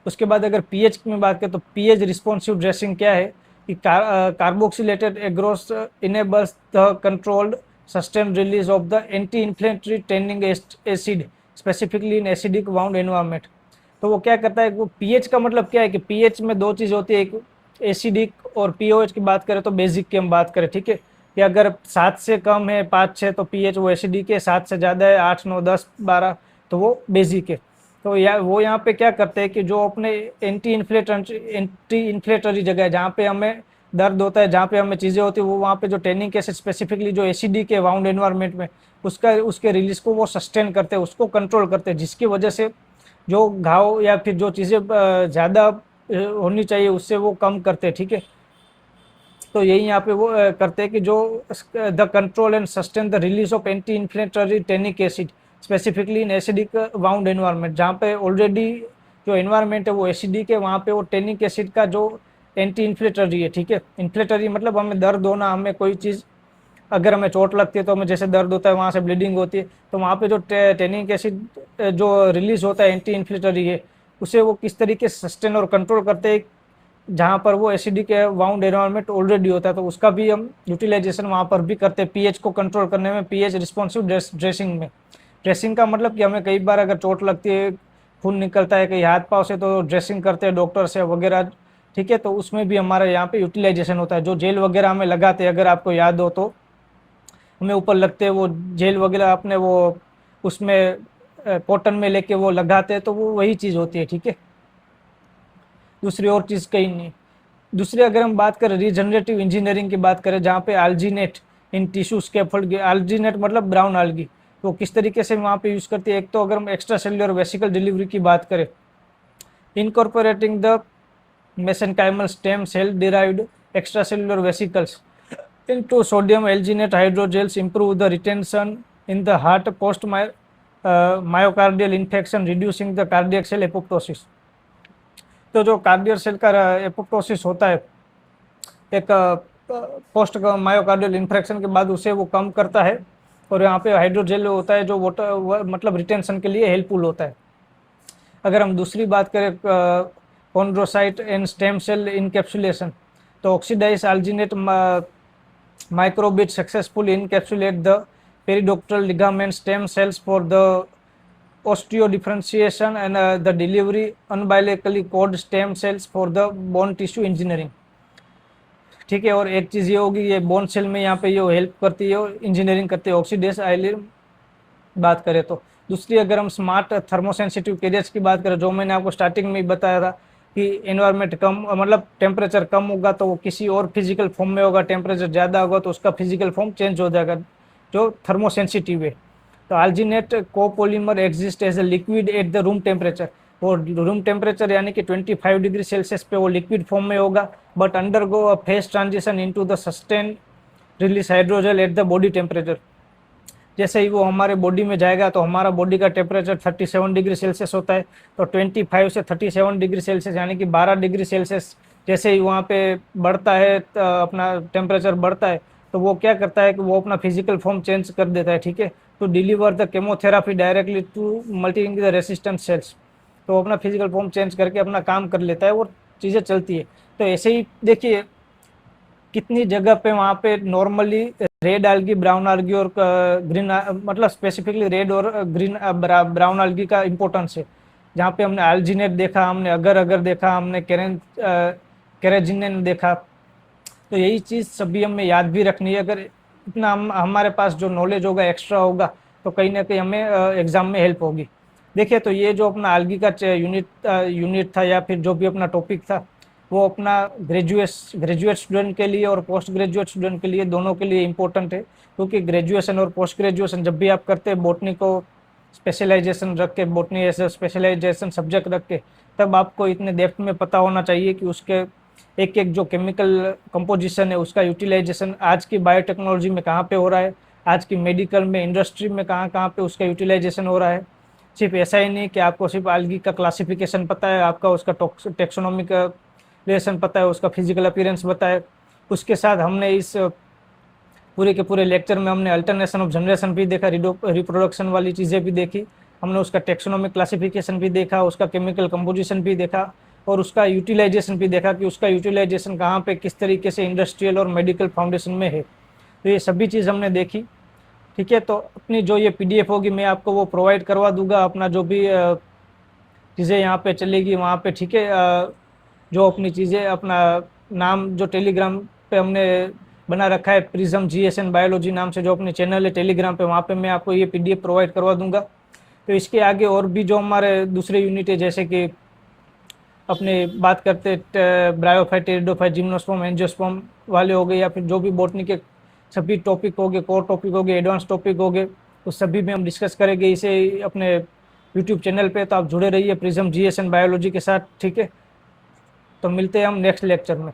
[SPEAKER 1] उसके बाद अगर पीएच में बात करें तो पीएच रिस्पॉन्सिव ड्रेसिंग क्या है कि carboxylated agarose enables the controlled sustain release of the anti inflammatory tanning acid specifically in acidic bound environment. तो वो क्या करता है, वो पीएच का मतलब क्या है कि पीएच में दो चीज़ होती है, एक एसिडिक और पीओएच की बात करें तो बेसिक की हम बात करें, ठीक है, कि अगर 7 से कम है 5-6 तो पीएच वो एसिडिक है, 7 से ज़्यादा है 8, 9, 10, 12 तो वो बेसिक है। तो वो यहाँ पे क्या करते हैं कि जो अपने एंटी इन्फ्लेटरी जगह है, जहाँ पे हमें दर्द होता है, जहाँ पे हमें चीज़ें होती है, वो वहाँ पे जो टैनिंग एसिड स्पेसिफिकली जो एसिडिक है वाउंड एनवायरनमेंट में, उसके रिलीज को वो सस्टेन करते हैं, उसको कंट्रोल करते हैं, जिसकी वजह से जो घाव या फिर जो चीज़ें ज़्यादा होनी चाहिए उससे वो कम करते हैं, ठीक है। तो यही यहाँ पे वो करते हैं कि जो the control and sustain the release of anti inflammatory tannic acid specifically in acidic wound environment, जहाँ पे ऑलरेडी जो एनवायरनमेंट है वो एसिडिक है, वहाँ पे वो टैनिक एसिड का जो एंटी इन्फ्लेटरी है, ठीक है। इन्फ्लेटरी मतलब हमें दर्द होना, हमें कोई चीज़ अगर हमें चोट लगती है तो हमें जैसे दर्द होता है, वहाँ से ब्लीडिंग होती है, तो वहाँ पे जो टैनिक एसिड जो रिलीज होता है एंटी इन्फ्लेटरी है, उसे वो किस तरीके से सस्टेन और कंट्रोल करते हैं जहाँ पर वो एसिडिक वाउंड एनवायरनमेंट ऑलरेडी होता है, तो उसका भी हम यूटिलाइजेशन वहाँ पर भी करते हैं पीएच को कंट्रोल करने में, पीएच रिस्पॉन्सिव ड्रेसिंग में। ड्रेसिंग का मतलब कि हमें कई बार अगर चोट लगती है, खून निकलता है कहीं हाथ पाँव से, तो ड्रेसिंग करते हैं डॉक्टर से वगैरह, ठीक है। तो उसमें भी हमारा यहाँ पे यूटिलाइजेशन होता है। जो जेल वगैरह हमें लगाते हैं, अगर आपको याद हो तो हमें ऊपर लगते हैं वो जेल वगैरह, अपने वो उसमें कॉटन में लेके वो लगाते हैं, तो वो वही चीज़ होती है, ठीक है, दूसरी और चीज़ कहीं नहीं। दूसरी अगर हम बात करें रीजनरेटिव इंजीनियरिंग की बात करें, जहाँ पे आल्जीनेट इन टिश्यू स्कैफोल्ड, आल्जीनेट मतलब ब्राउन आल्गी, तो किस तरीके से वहाँ पे यूज़ करती है। एक तो अगर हम एक्स्ट्रा सेल्युलर वेसिकल डिलीवरी की बात करें, incorporating the mesenchymal stem cell derived extracellular vesicles into sodium alginate hydrogels improve the retention in the heart post myocardial infarction, reducing the cardiac cell apoptosis। तो जो कार्डियल सेल का apoptosis होता है एक post myocardial infection के बाद, उसे वो कम करता है। और यहाँ पे हाइड्रोजेल होता है जो वाटर मतलब रिटेंशन के लिए हेल्पफुल होता है। अगर हम दूसरी बात करें chondrocyte and stem cell encapsulation, तो oxidize alginate microbead successful encapsulate the periodontal ligament stem cells for the osteo differentiation and the delivery unbilaterally coded stem cells for the bone tissue engineering, ठीक है। और एक चीज़ ये होगी, ये bone cell में यहाँ पे ये हेल्प करती है और इंजीनियरिंग करती है ऑक्सीडेज आइलिन बात करें तो। दूसरी अगर हम स्मार्ट थर्मोसेंसिटिव कैरियर्स की बात करें, जो मैंने आपको स्टार्टिंग में ही बताया था कि एनवायरनमेंट कम मतलब टेम्परेचर कम होगा तो वो किसी और फिजिकल फॉर्म में होगा, टेम्परेचर ज़्यादा होगा तो उसका फिजिकल फॉर्म चेंज हो जाएगा, जो थर्मोसेंसिटिव है। तो alginate copolymer exist as a liquid at the room temperature, और रूम टेम्परेचर यानी कि 25 डिग्री सेल्सियस पे वो लिक्विड फॉर्म में होगा, but undergo a phase transition into the sustain release hydrogel at the body temperature. जैसे ही वो हमारे बॉडी में जाएगा तो हमारा बॉडी का टेम्परेचर 37 डिग्री सेल्सियस होता है, तो 25 से 37 डिग्री सेल्सियस यानी कि 12 डिग्री सेल्सियस जैसे ही वहाँ पे बढ़ता है, अपना टेम्परेचर बढ़ता है, तो वो क्या करता है कि वो अपना फिजिकल फॉर्म चेंज कर देता है, ठीक है, to deliver the chemotherapy directly to मल्टीइंग द रेसिस्टेंट सेल्स। तो अपना फिजिकल फॉर्म चेंज करके अपना काम कर लेता है, वो चीज़ें चलती है। तो ऐसे ही देखिए कितनी जगह पे वहाँ पे normally red algae, brown algae और ग्रीन मतलब स्पेसिफिकली रेड और ग्रीन ब्राउन आल्गी का इम्पोर्टेंस है। जहाँ पे हमने आल्जिनेट देखा, हमने अगर अगर देखा, हमने कैरेजिनेन देखा। तो यही चीज़ सभी हमें याद भी रखनी है। अगर इतना हमारे पास जो नॉलेज होगा एक्स्ट्रा होगा तो कहीं ना कहीं हमें एग्ज़ाम में हेल्प होगी। देखिए तो ये जो अपना आल्गी का यूनिट था या फिर जो भी अपना टॉपिक था, वो अपना ग्रेजुएट स्टूडेंट के लिए और पोस्ट ग्रेजुएट स्टूडेंट के लिए, दोनों के लिए इम्पोर्टेंट है। क्योंकि ग्रेजुएशन और पोस्ट ग्रेजुएशन जब भी आप करते हैं बॉटनी को स्पेशलाइजेशन रख के, बॉटनी एज स्पेशलाइजेशन सब्जेक्ट रख के, तब आपको इतने डेप्थ में पता होना चाहिए कि उसके एक एक जो केमिकल कंपोजिशन है उसका यूटिलाइजेशन आज की बायोटेक्नोलॉजी में कहाँ पे हो रहा है, आज की मेडिकल में, इंडस्ट्री में कहाँ कहाँ पे उसका यूटिलाइजेशन हो रहा है। सिर्फ ऐसा ही नहीं कि आपको सिर्फ आल्गी का क्लासिफिकेशन पता है, आपका उसका टेक्सोनॉमी का रिलेशन पता है, उसका फिजिकल अपीयरेंस पता है। उसके साथ हमने इस पूरे के पूरे लेक्चर में हमने अल्टरनेशन ऑफ जनरेशन भी देखा, रिप्रोडक्शन वाली चीज़ें भी देखी, हमने उसका टेक्सोनॉमिक क्लासिफिकेशन भी देखा, उसका केमिकल कंपोजिशन भी देखा और उसका यूटिलाइजेशन भी देखा कि उसका यूटिलाइजेशन कहाँ पे किस तरीके से इंडस्ट्रियल और मेडिकल फाउंडेशन में है। तो ये सभी चीज़ हमने देखी, ठीक है। तो अपनी जो ये PDF होगी मैं आपको वो प्रोवाइड करवा दूंगा, अपना जो भी चीज़ें यहाँ पे चलेगी वहाँ पे, ठीक है। जो अपनी चीज़ें, अपना नाम जो टेलीग्राम पे हमने बना रखा है प्रिज्म GSN बायोलॉजी नाम से, जो अपने चैनल है टेलीग्राम पे, वहाँ पे मैं आपको ये PDF प्रोवाइड करवा दूंगा। तो इसके आगे और भी जो हमारे दूसरे यूनिट है, जैसे कि अपने बात करते ब्रायोफाइट, टेरिडोफाइट, जिम्नोस्पर्म, एंजियोस्पर्म वाले हो गए, या फिर जो भी बॉटनी के सभी टॉपिक हो गए, कोर टॉपिक हो गए, एडवांस टॉपिक हो गए, उस सभी में हम डिस्कस करेंगे इसे अपने यूट्यूब चैनल पे। तो आप जुड़े रहिए प्रिज्म GSN बायोलॉजी के साथ, ठीक है। तो मिलते हैं हम नेक्स्ट लेक्चर में।